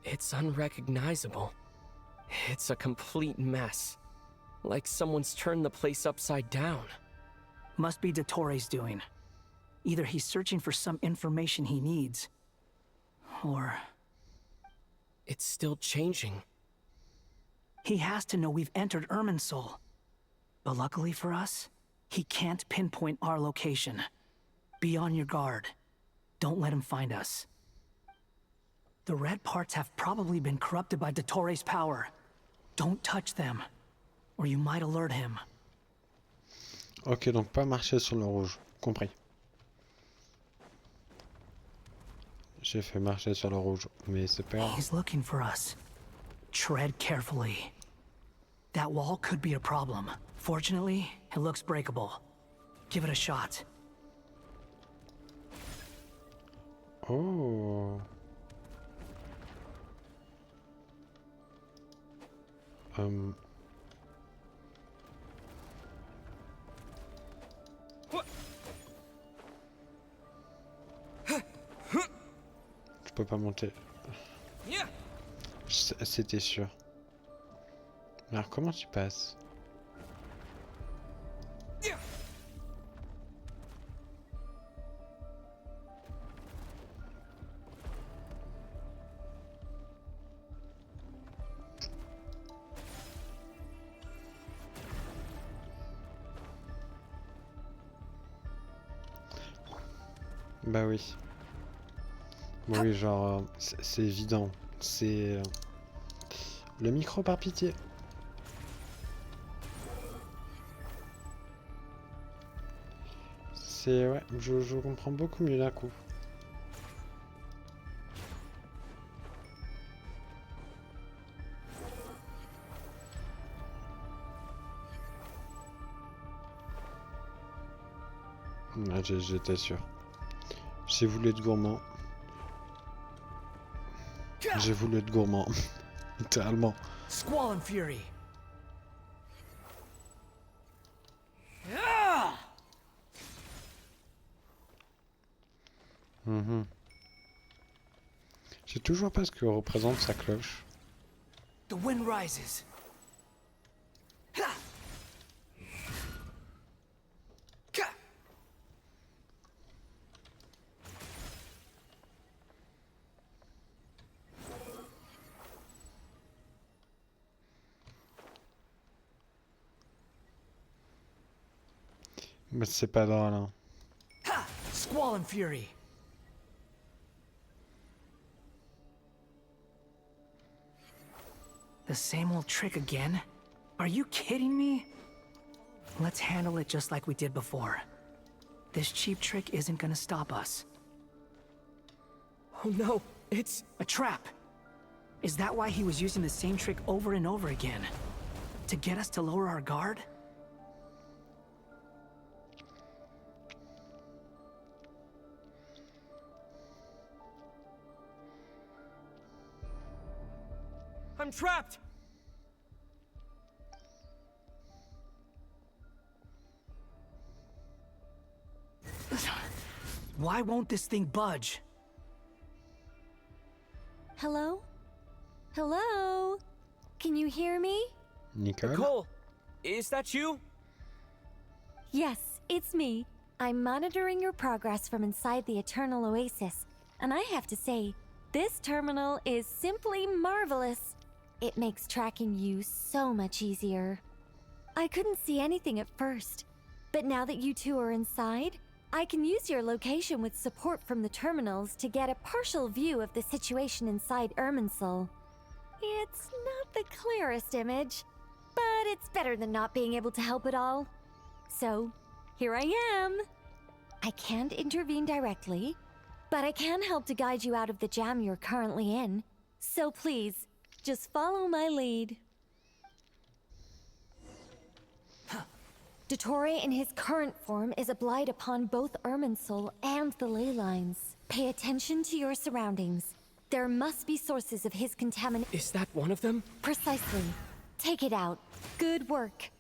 J: It's unrecognizable. It's a complete mess. Like someone's turned the place upside down.
F: Must be Dottoro's doing. Either he's searching for some information he needs, or...
J: It's still changing.
F: He has to know we've entered Irminsul. But luckily for us, he can't pinpoint our location. Be on your guard. Don't let him find us. The red parts have probably been corrupted by Dottoro's power. Don't touch them, or you might alert him.
A: Ok, donc pas marcher sur le rouge. Compris. J'ai fait marcher sur le rouge, mais c'est pas grave.
F: He's looking for us. Tread carefully. That wall could be a problem. Fortunately, it looks breakable. Give it a shot.
A: Oh. Je peux pas monter. C'était sûr. Alors comment tu passes? Bah oui. Bon, oui, genre, c'est évident. C'est... le micro par pitié. C'est... ouais, je comprends beaucoup mieux d'un coup. Ouais, j'étais sûr. J'ai voulu être gourmand. J'ai voulu être gourmand. Littéralement.
F: Squall and Fury.
A: Mhm. Je sais toujours pas ce que représente sa cloche.
F: The wind rises.
A: Mais c'est pas drôle, hein.
F: Squall and Fury. The same old trick again? Are you kidding me? Let's handle it just like we did before. This cheap trick isn't gonna stop us.
J: Oh no, it's
F: a trap. Is that why he was using the same trick over and over again? To get us to lower our guard?
J: I'm trapped!
F: Why won't this thing budge?
H: Hello? Hello? Can you hear me?
J: Nicole, is that you?
H: Yes, it's me. I'm monitoring your progress from inside the Eternal Oasis, and I have to say, this terminal is simply marvelous. It makes tracking you so much easier. I couldn't see anything at first, but now that you two are inside, I can use your location with support from the terminals to get a partial view of the situation inside Irminsul. It's not the clearest image, but it's better than not being able to help at all. So, here I am. I can't intervene directly, but I can help to guide you out of the jam you're currently in. So please, just follow my lead. Dottore in his current form is a blight upon both Irminsul and the ley lines. Pay attention to your surroundings. There must be sources of his contamination.
J: Is that one of them?
H: Precisely. Take it out. Good work.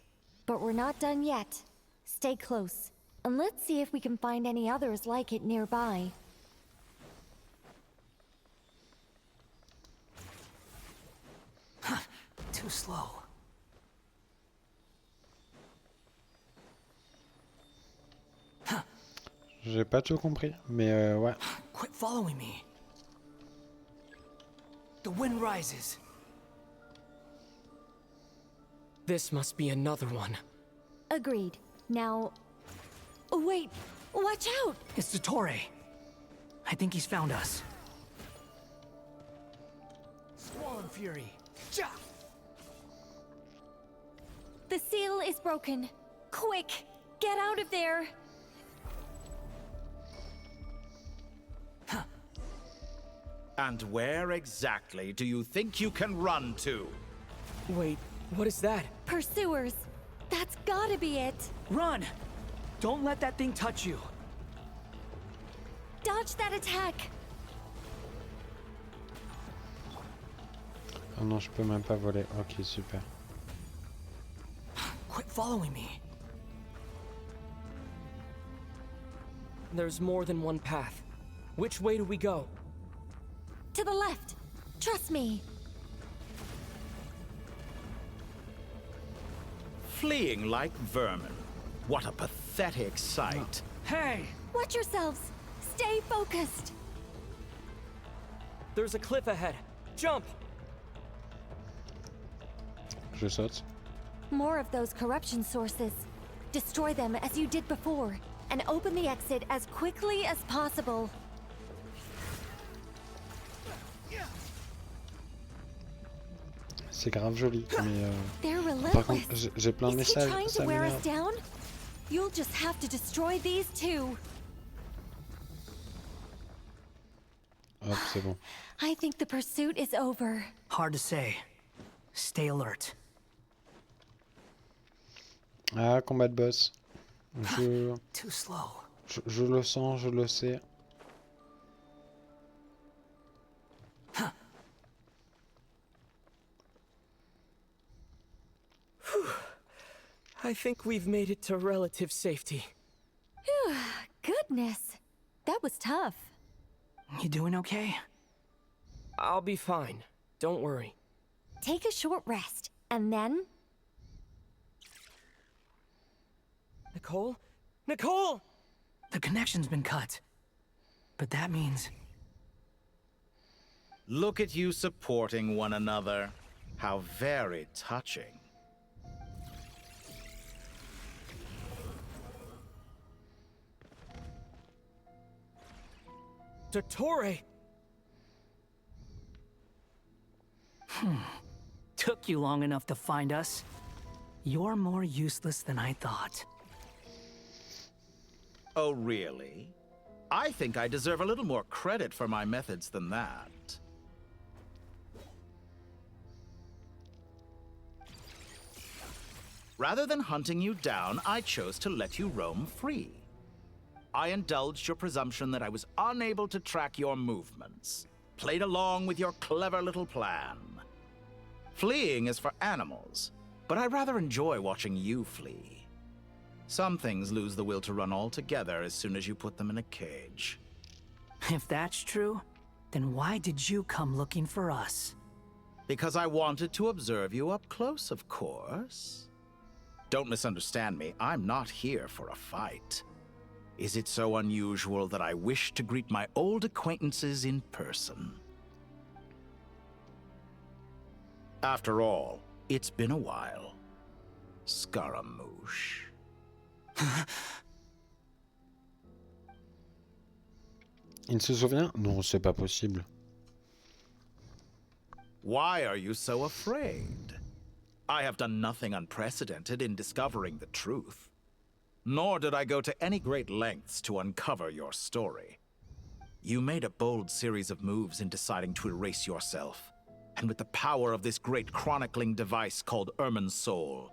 H: But we're not done yet. Stay close, and let's see if we can find any others like it nearby.
F: Too slow.
A: J'ai pas tout compris, mais ouais.
F: Quit following me. The wind rises.
J: This must be another one.
H: Agreed. Now... Wait! Watch out!
F: It's Dottore. I think he's found us. Squall and Fury. Ja!
H: The seal is broken. Quick! Get out of there!
O: And where exactly do you think you can run to?
J: Wait, what is that?
H: Pursuers! That's gotta be it!
F: Run! Don't let that thing touch you!
H: Dodge that attack!
A: Oh non, je peux même pas voler. Ok, super.
F: Quit following me.
J: There's more than one path. Which way do we go?
H: To the left! Trust me!
O: Fleeing like vermin. What a pathetic sight.
F: Hey!
H: Watch yourselves! Stay focused!
J: There's a cliff ahead. Jump!
A: Je saute.
H: More of those corruption sources. Destroy them as you did before, and open the exit as quickly as possible.
A: C'est grave joli, mais
H: They're
A: par
H: relentless.
A: contre, j'ai plein de
H: Is he
A: messages,
H: trying
A: ça
H: to wear us
A: m'énerve.
H: down? You'll just have to destroy these two.
A: Hop, c'est bon.
H: I think the pursuit is over.
F: Hard to say. Stay alert.
A: Ah, combat de boss.
F: Too slow.
A: Je le sens, je le sais.
J: I think we've made it to relative safety.
H: Phew, goodness. That was tough.
F: You doing okay?
J: I'll be fine. Don't worry.
H: Take a short rest, and then...
J: Nicole? Nicole!
F: The connection's been cut. But that means...
O: Look at you supporting one another. How very touching.
J: Dottore!
F: Took you long enough to find us. You're more useless than I thought.
O: Oh, really? I think I deserve a little more credit for my methods than that. Rather than hunting you down, I chose to let you roam free. I indulged your presumption that I was unable to track your movements, played along with your clever little plan. Fleeing is for animals, but I rather enjoy watching you flee. Some things lose the will to run altogether as soon as you put them in a cage.
F: If that's true, then why did you come looking for us?
O: Because I wanted to observe you up close, of course. Don't misunderstand me, I'm not here for a fight. Is it so unusual that I wish to greet my old acquaintances in person? After all, it's been a while. Scaramouche.
A: Il se souvient? Non, c'est pas possible.
O: Why are you so afraid? I have done nothing unprecedented in discovering the truth. Nor did I go to any great lengths to uncover your story. You made a bold series of moves in deciding to erase yourself. And with the power of this great chronicling device called Ermin's Soul,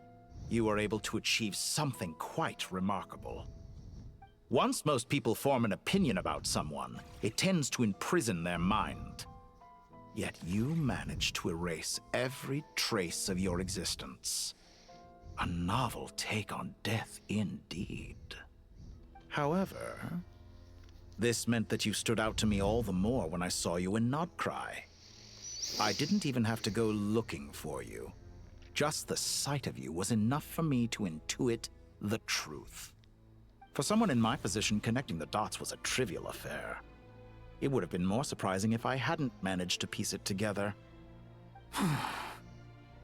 O: you were able to achieve something quite remarkable. Once most people form an opinion about someone, it tends to imprison their mind. Yet you managed to erase every trace of your existence. A novel take on death indeed. However, this meant that you stood out to me all the more when I saw you in Nodcry. I didn't even have to go looking for you. Just the sight of you was enough for me to intuit the truth. For someone in my position, connecting the dots was a trivial affair. It would have been more surprising if I hadn't managed to piece it together.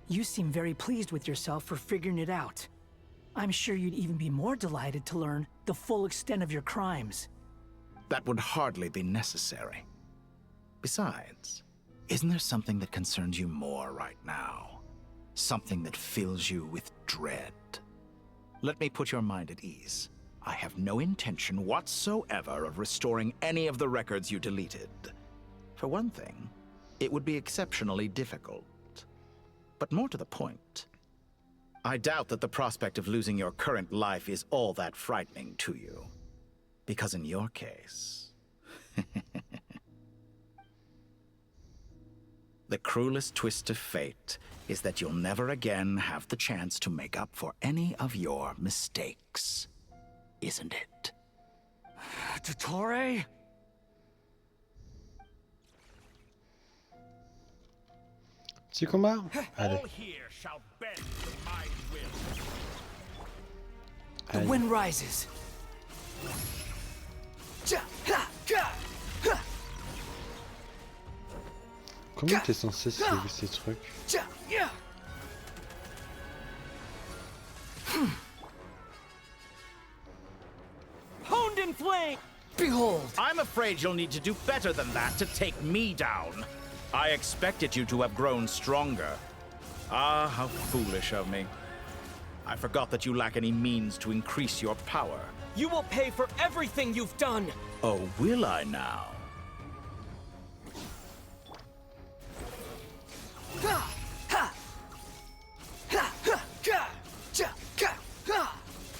F: You seem very pleased with yourself for figuring it out. I'm sure you'd even be more delighted to learn the full extent of your crimes.
O: That would hardly be necessary. Besides, isn't there something that concerns you more right now? Something that fills you with dread? Let me put your mind at ease. I have no intention whatsoever of restoring any of the records you deleted. For one thing, it would be exceptionally difficult. But more to the point, I doubt that the prospect of losing your current life is all that frightening to you. Because in your case... the cruelest twist of fate is that you'll never again have the chance to make up for any of your mistakes. Isn't it?
F: Dottore?
A: Petit combat? Allez.
D: All here shall bend to my will.
F: The
A: Allez.
F: wind rises.
A: Comment t'es censé suivre ces trucs?
F: Honed in flame! Behold!
O: I'm afraid you'll need to do better than that to take me down. I expected you to have grown stronger. Ah, how foolish of me. I forgot that you lack any means to increase your power.
J: You will pay for everything you've done!
O: Oh, will I now?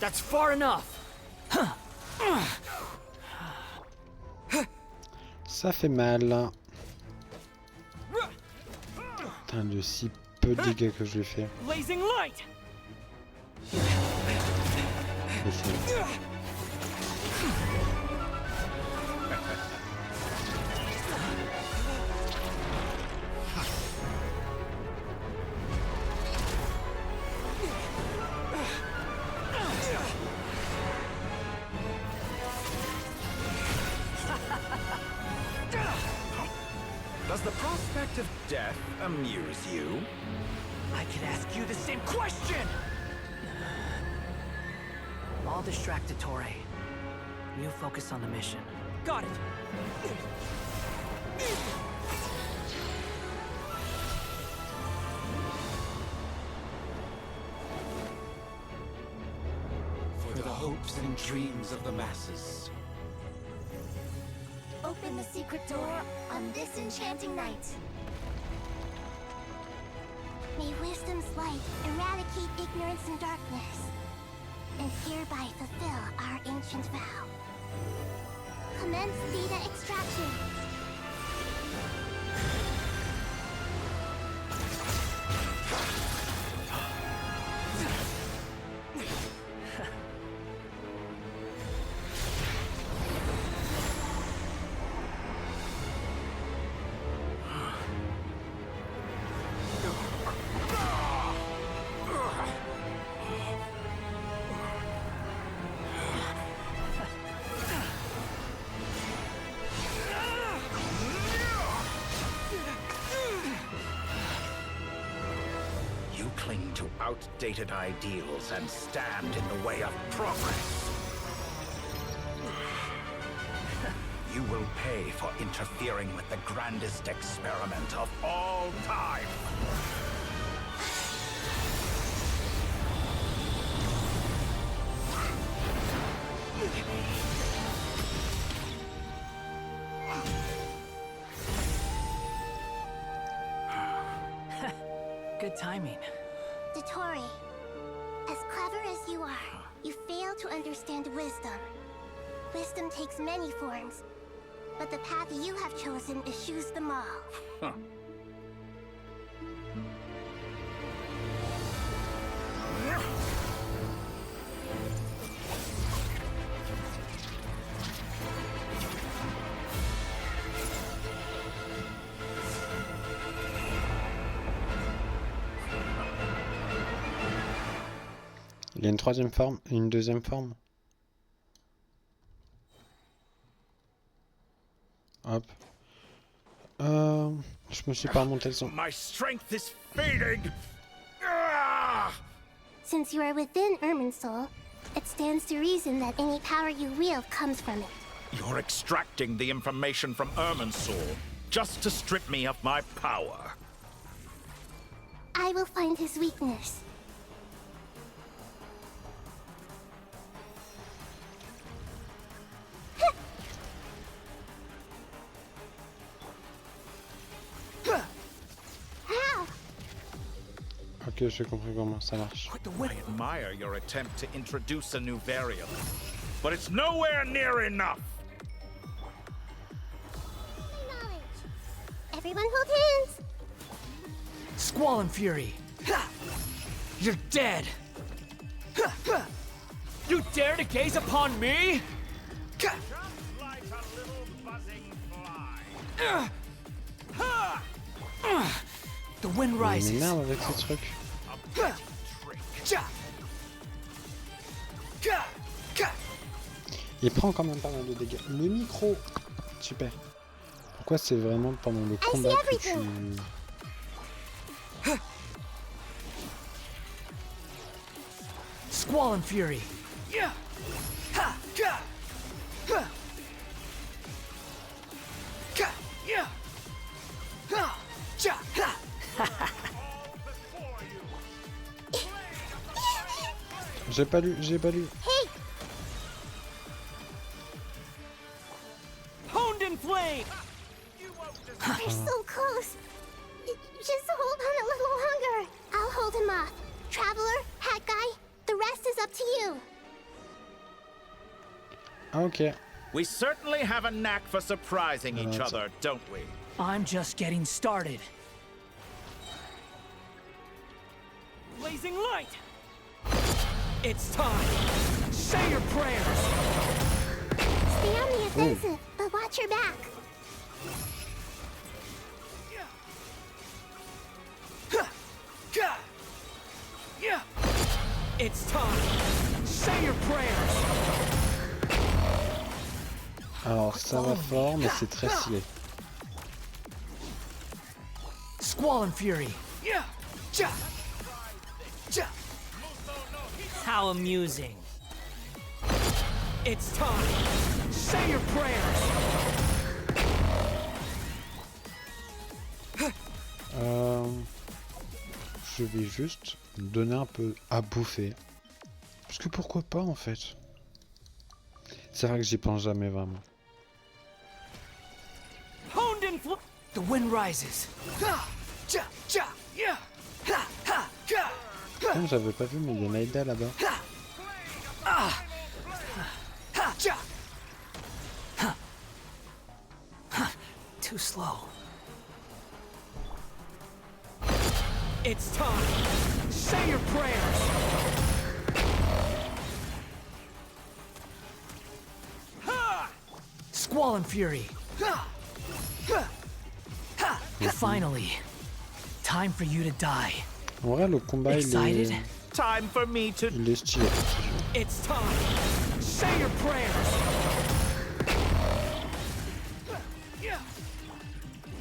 F: That's far enough!
A: Ça fait mal. Putain, de si peu de dégâts que je lui fais.
F: Blazing light.
O: Does the prospect of death amuse you?
F: I could ask you the same question! I'll distract Ettore. You focus on the mission. Got it!
O: For the hopes and dreams of the masses.
G: Open the secret door on this enchanting night. May wisdom's light eradicate ignorance and darkness, and hereby fulfill our ancient vow. Commence data extraction.
O: Cling to outdated ideals and stand in the way of progress. You will pay for interfering with the grandest experiment of all time.
F: Good timing.
G: Ettore, as clever as you are, you fail to understand wisdom. Wisdom takes many forms, but the path you have chosen eschews them all.
O: Huh.
A: Il y a une troisième forme et une deuxième forme. Hop. Je me suis pas remonté le son.
O: My strength is fading.
G: Since you are within Irminsul, it stands to reason that any power you wield comes from it.
O: You're extracting the information from Irminsul just to strip me of my power.
G: I will find his weakness.
A: Ok, j'ai compris comment ça marche.
O: I admire your attempt to introduce a new variable, but it's nowhere near enough.
G: Everyone hold hands.
F: Squall and Fury. You're dead. You dare to gaze upon me?
O: Just like a little buzzing fly.
F: The wind rises.
A: Merde avec ces trucs. Il prend quand même pas mal de dégâts. Le micro. Super. Pourquoi c'est vraiment pendant le combat que tu...
F: Squall and Fury.
A: J'ai pas lu, j'ai pas lu.
G: Hey!
F: Honed in flame!
G: We're so close. Just hold on a little longer. I'll hold him off. Traveler, Hat Guy, the rest is up to you.
A: Ah ok.
O: We certainly have a knack for surprising each other, don't we?
F: I'm just getting started. Blazing light! It's time! Say your prayers!
E: Stay on the offensive, but watch your back.
F: It's time! Say your prayers!
A: Alors ça va fort, mais c'est très stylé.
F: Squall and Fury! How amusing. It's time! Say your prayers!
A: Je vais juste donner un peu à bouffer. Parce que pourquoi pas en fait. C'est vrai que j'y pense jamais vraiment.
F: The wind rises.
A: Putain, j'avais pas vu, mais il y a Naïda là-bas.
F: Too slow. It's time. Say your prayers. Squall and Fury. Finally, time for you to die.
A: En vrai, le combat
F: Excited?
O: Time for me to...
A: il est stylé.
F: It's time. Say your prayers.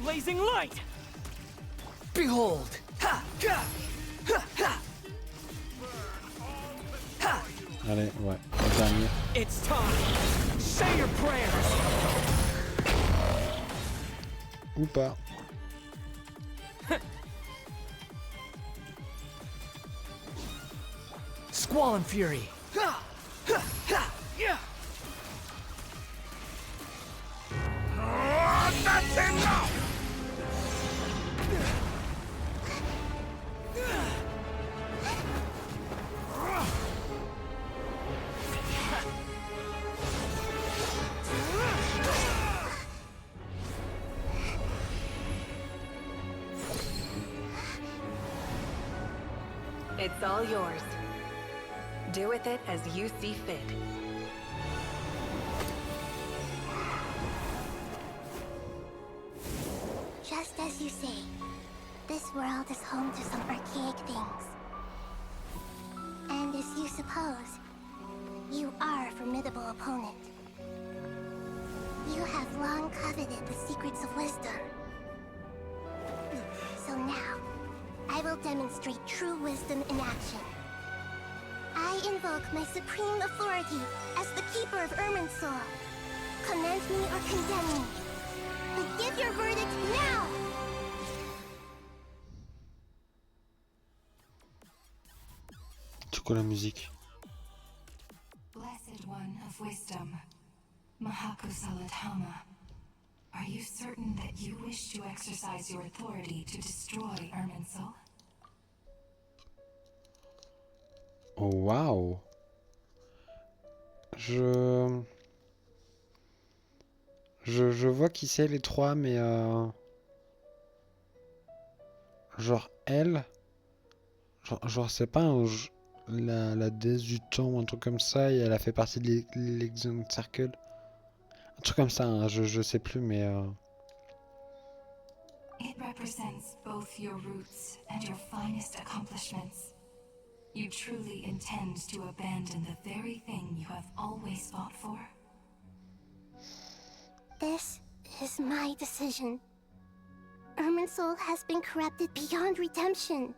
F: Blazing light. Behold.
A: Allez, ouais, le dernier.
F: It's time. Say your prayers.
A: Ou pas.
F: Squall and Fury.
B: That's enough!
P: It's all yours. Do with it as you see fit.
E: Just as you say, this world is home to some archaic things. And as you suppose, you are a formidable opponent. You have long coveted the secrets of wisdom. So now, I will demonstrate true wisdom in action. I invoke my supreme authority as the keeper of Irminsul. Commend me or condemn me. But give your verdict now!
A: C'est quoi la musique?
M: Blessed One of Wisdom, Mahakusaladhama, are you certain that you wish to exercise your authority to destroy Irminsul?
A: Oh waouh! Je vois qui c'est les trois, mais genre elle, genre c'est pas la déesse du temps ou un truc comme ça, et elle a fait partie de l'Exon Circle, un truc comme ça, hein, je sais plus, mais
M: It represents both your roots and your finest accomplishments. You truly intend to abandon the very thing you have always fought for?
E: This is my decision. Irminsul has been corrupted beyond redemption.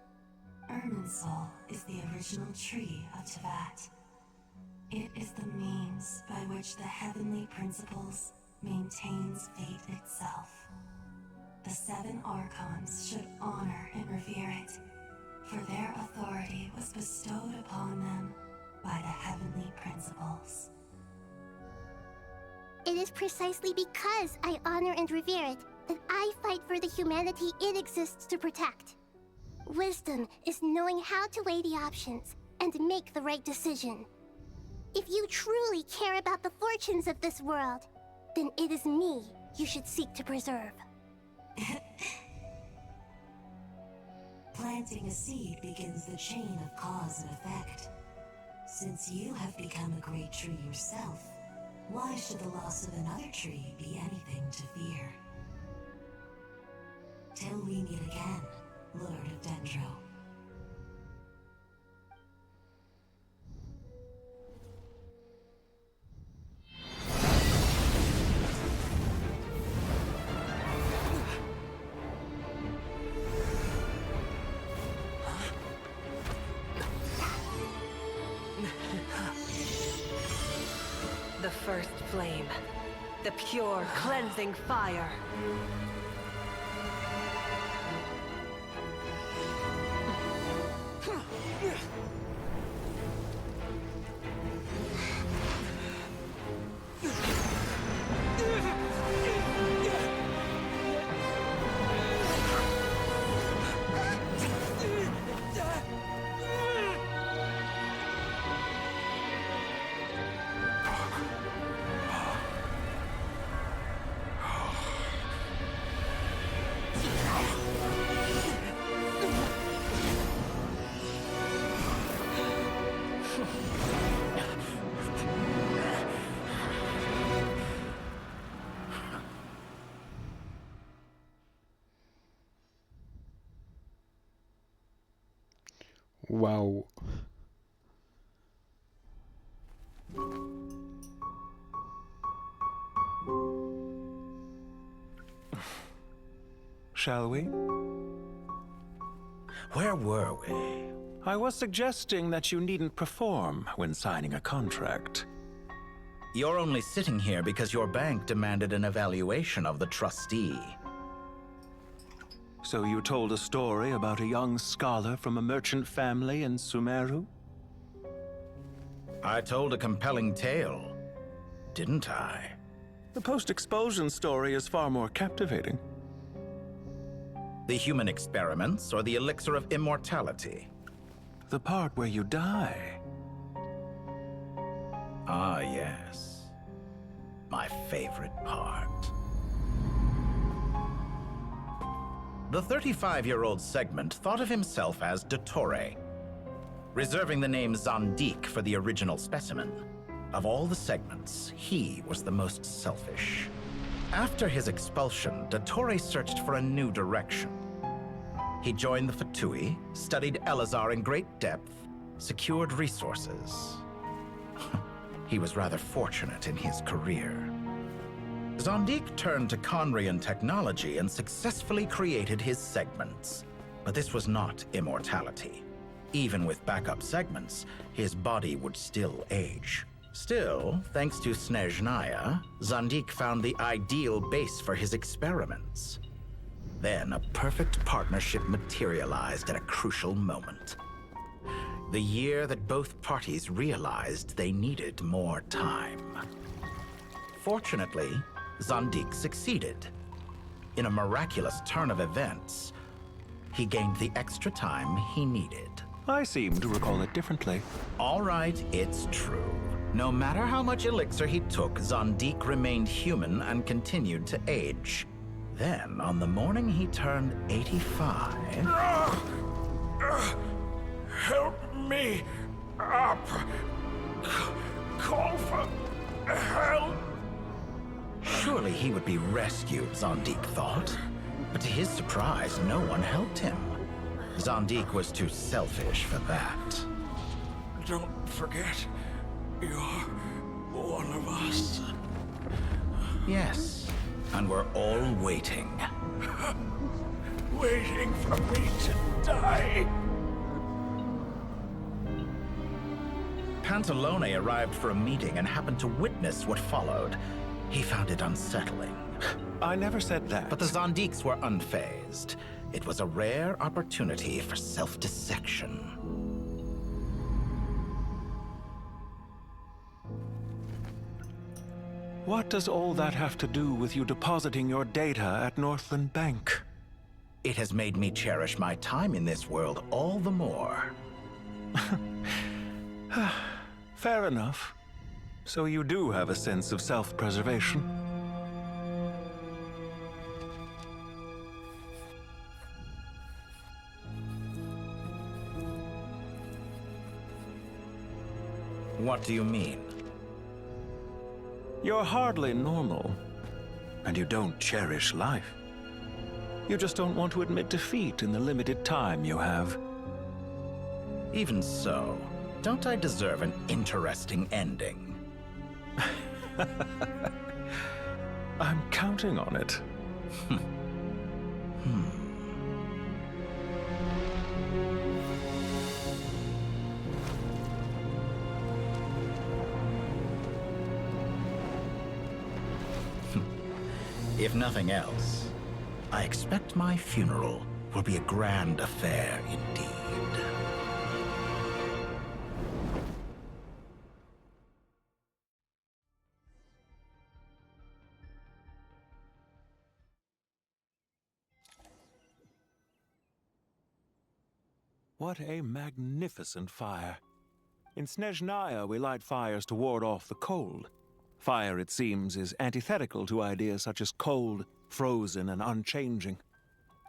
M: Irminsul is the original tree of Teyvat. It is the means by which the heavenly principles maintains fate itself. The 7 Archons should honor and revere it, for their authority was bestowed upon them by the heavenly principles.
E: It is precisely because I honor and revere it that I fight for the humanity it exists to protect. Wisdom is knowing how to weigh the options and make the right decision. If you truly care about the fortunes of this world, then it is me you should seek to preserve.
M: Planting a seed begins the chain of cause and effect. Since you have become a great tree yourself, why should the loss of another tree be anything to fear? Till we meet again, Lord of Dendro.
N: The first flame. The pure, cleansing fire.
A: Wow.
L: Shall we?
O: Where were we?
L: I was suggesting that you needn't perform when signing a contract.
O: You're only sitting here because your bank demanded an evaluation of the trustee.
L: So you told a story about a young scholar from a merchant family in Sumeru?
O: I told a compelling tale, didn't I?
L: The post-expulsion story is far more captivating.
O: The human experiments or the elixir of immortality?
L: The part where you die.
O: Ah, yes. My favorite part. The 35-year-old Segment thought of himself as Dottore, reserving the name Zandik for the original specimen. Of all the segments, he was the most selfish. After his expulsion, Dottore searched for a new direction. He joined the Fatui, studied Elazar in great depth, secured resources. He was rather fortunate in his career. Zandik turned to Conrian technology and successfully created his segments. But this was not immortality. Even with backup segments, his body would still age. Still, thanks to Snezhnaya, Zandik found the ideal base for his experiments. Then a perfect partnership materialized at a crucial moment. The year that both parties realized they needed more time. Fortunately, Zandik succeeded. In a miraculous turn of events, he gained the extra time he needed.
L: I seem to recall it differently.
O: All right, it's true. No matter how much elixir he took, Zandik remained human and continued to age. Then, on the morning he turned 85...
B: Help me up! Call for help!
O: Surely he would be rescued, Zandik thought. But to his surprise, no one helped him. Zandik was too selfish for that.
B: Don't forget, you're one of us.
O: Yes, and we're all waiting.
B: Waiting for me to die.
O: Pantalone arrived for a meeting and happened to witness what followed. He found it unsettling.
L: I never said that.
O: But the Zandiks were unfazed. It was a rare opportunity for self-dissection.
L: What does all that have to do with you depositing your data at Northland Bank?
O: It has made me cherish my time in this world all the more.
L: Fair enough. So you do have a sense of self-preservation.
O: What do you mean?
L: You're hardly normal, and you don't cherish life. You just don't want to admit defeat in the limited time you have.
O: Even so, don't I deserve an interesting ending?
L: I'm counting on it.
O: If nothing else, I expect my funeral will be a grand affair indeed.
L: What a magnificent fire. In Snezhnaya, we light fires to ward off the cold. Fire, it seems, is antithetical to ideas such as cold, frozen, and unchanging.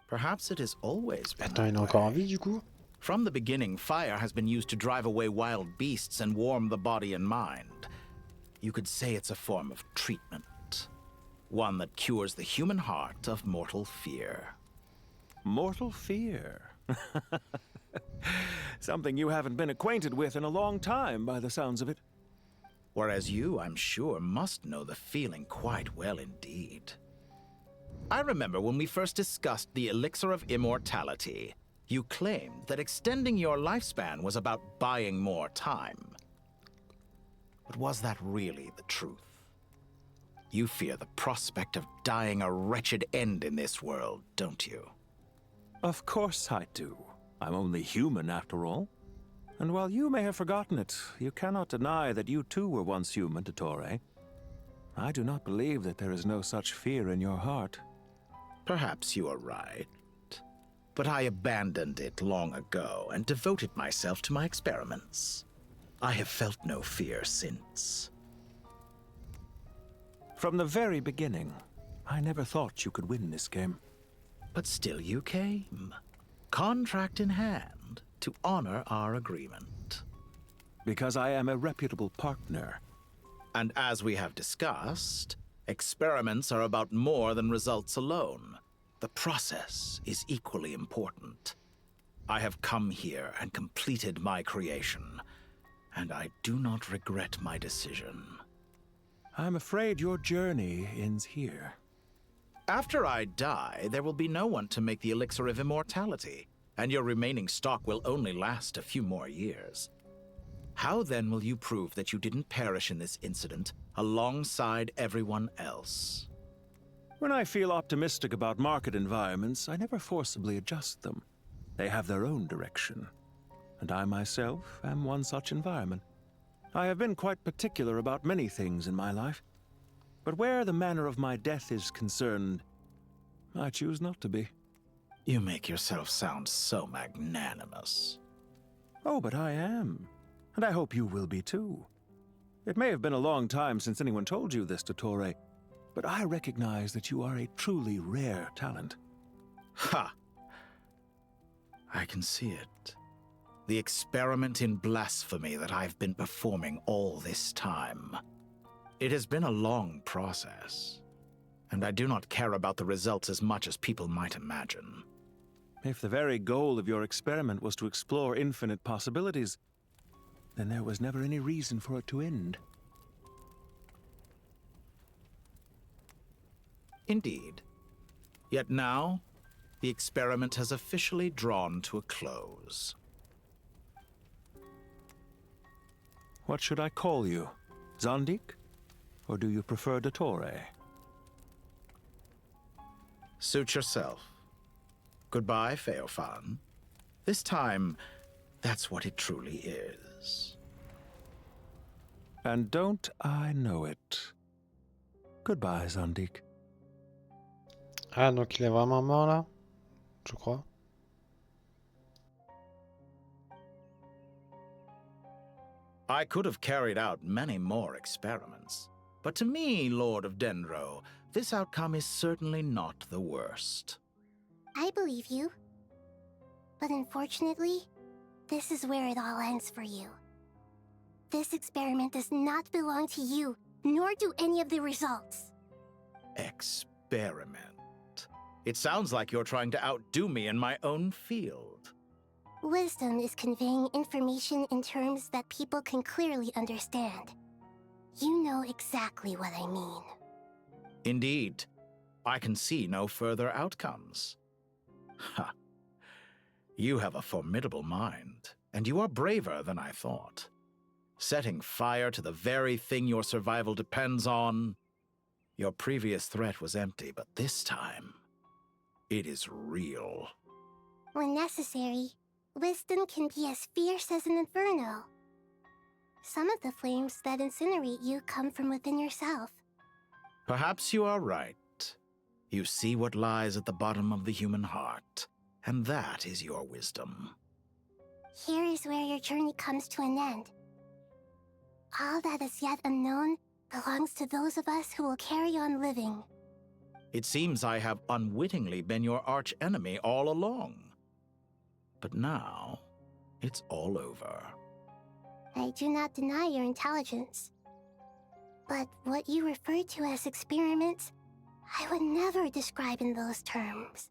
O: Perhaps it has always been
A: Attends, il est
O: that
A: encore en
O: way.
A: vie du coup?
O: From the beginning, fire has been used to drive away wild beasts and warm the body and mind. You could say it's a form of treatment. One that cures the human heart of mortal fear.
L: Mortal fear? Something you haven't been acquainted with in a long time, by the sounds of it.
O: Whereas you, I'm sure, must know the feeling quite well indeed. I remember when we first discussed the elixir of immortality, you claimed that extending your lifespan was about buying more time. But was that really the truth? You fear the prospect of dying a wretched end in this world, don't you?
L: Of course I do. I'm only human, after all. And while you may have forgotten it, you cannot deny that you too were once human, Dottore. I do not believe that there is no such fear in your heart.
O: Perhaps you are right. But I abandoned it long ago and devoted myself to my experiments. I have felt no fear since.
L: From the very beginning, I never thought you could win this game.
O: But still you came, contract in hand, to honor our agreement.
L: Because I am a reputable partner.
O: And as we have discussed, experiments are about more than results alone. The process is equally important. I have come here and completed my creation, and I do not regret my decision.
L: I'm afraid your journey ends here.
O: After I die, there will be no one to make the elixir of immortality, and your remaining stock will only last a few more years. How then will you prove that you didn't perish in this incident alongside everyone else?
L: When I feel optimistic about market environments, I never forcibly adjust them. They have their own direction. And I myself am one such environment. I have been quite particular about many things in my life. But where the manner of my death is concerned, I choose not to be.
O: You make yourself sound so magnanimous.
L: Oh, but I am. And I hope you will be too. It may have been a long time since anyone told you this, Dottore, but I recognize that you are a truly rare talent.
O: Ha! I can see it. The experiment in blasphemy that I've been performing all this time. It has been a long process, and I do not care about the results as much as people might imagine.
L: If the very goal of your experiment was to explore infinite possibilities, then there was never any reason for it to end.
O: Indeed. Yet now, the experiment has officially drawn to a close.
L: What should I call you? Zandik? Or do you prefer Dottore?
O: Suit yourself. Goodbye, Feofan. This time, that's what it truly is.
L: And don't I know it? Goodbye, Zandik.
A: Ah, donc il est vraiment mort là? Je crois.
O: I could have carried out many more experiments. But to me, Lord of Dendro, this outcome is certainly not the worst.
E: I believe you. But unfortunately, this is where it all ends for you. This experiment does not belong to you, nor do any of the results.
O: Experiment. It sounds like you're trying to outdo me in my own field.
E: Wisdom is conveying information in terms that people can clearly understand. You know exactly what I mean.
O: Indeed. I can see no further outcomes. Ha. You have a formidable mind, and you are braver than I thought. Setting fire to the very thing your survival depends on. Your previous threat was empty, but this time, it is real.
E: When necessary, wisdom can be as fierce as an inferno. Some of the flames that incinerate you come from within yourself.
O: Perhaps you are right. You see what lies at the bottom of the human heart, and that is your wisdom.
E: Here is where your journey comes to an end. All that is yet unknown belongs to those of us who will carry on living.
O: It seems I have unwittingly been your arch-enemy all along. But now, it's all over.
E: I do not deny your intelligence. But what you refer to as experiments, I would never describe in those terms.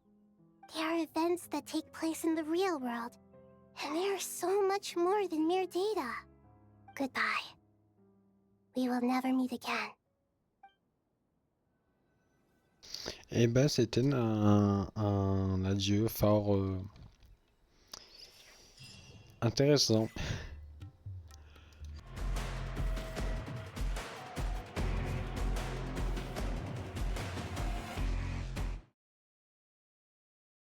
E: They are events that take place in the real world, and they are so much more than mere data. Goodbye. We will never meet again.
A: Et bah c'était un adieu fort intéressant.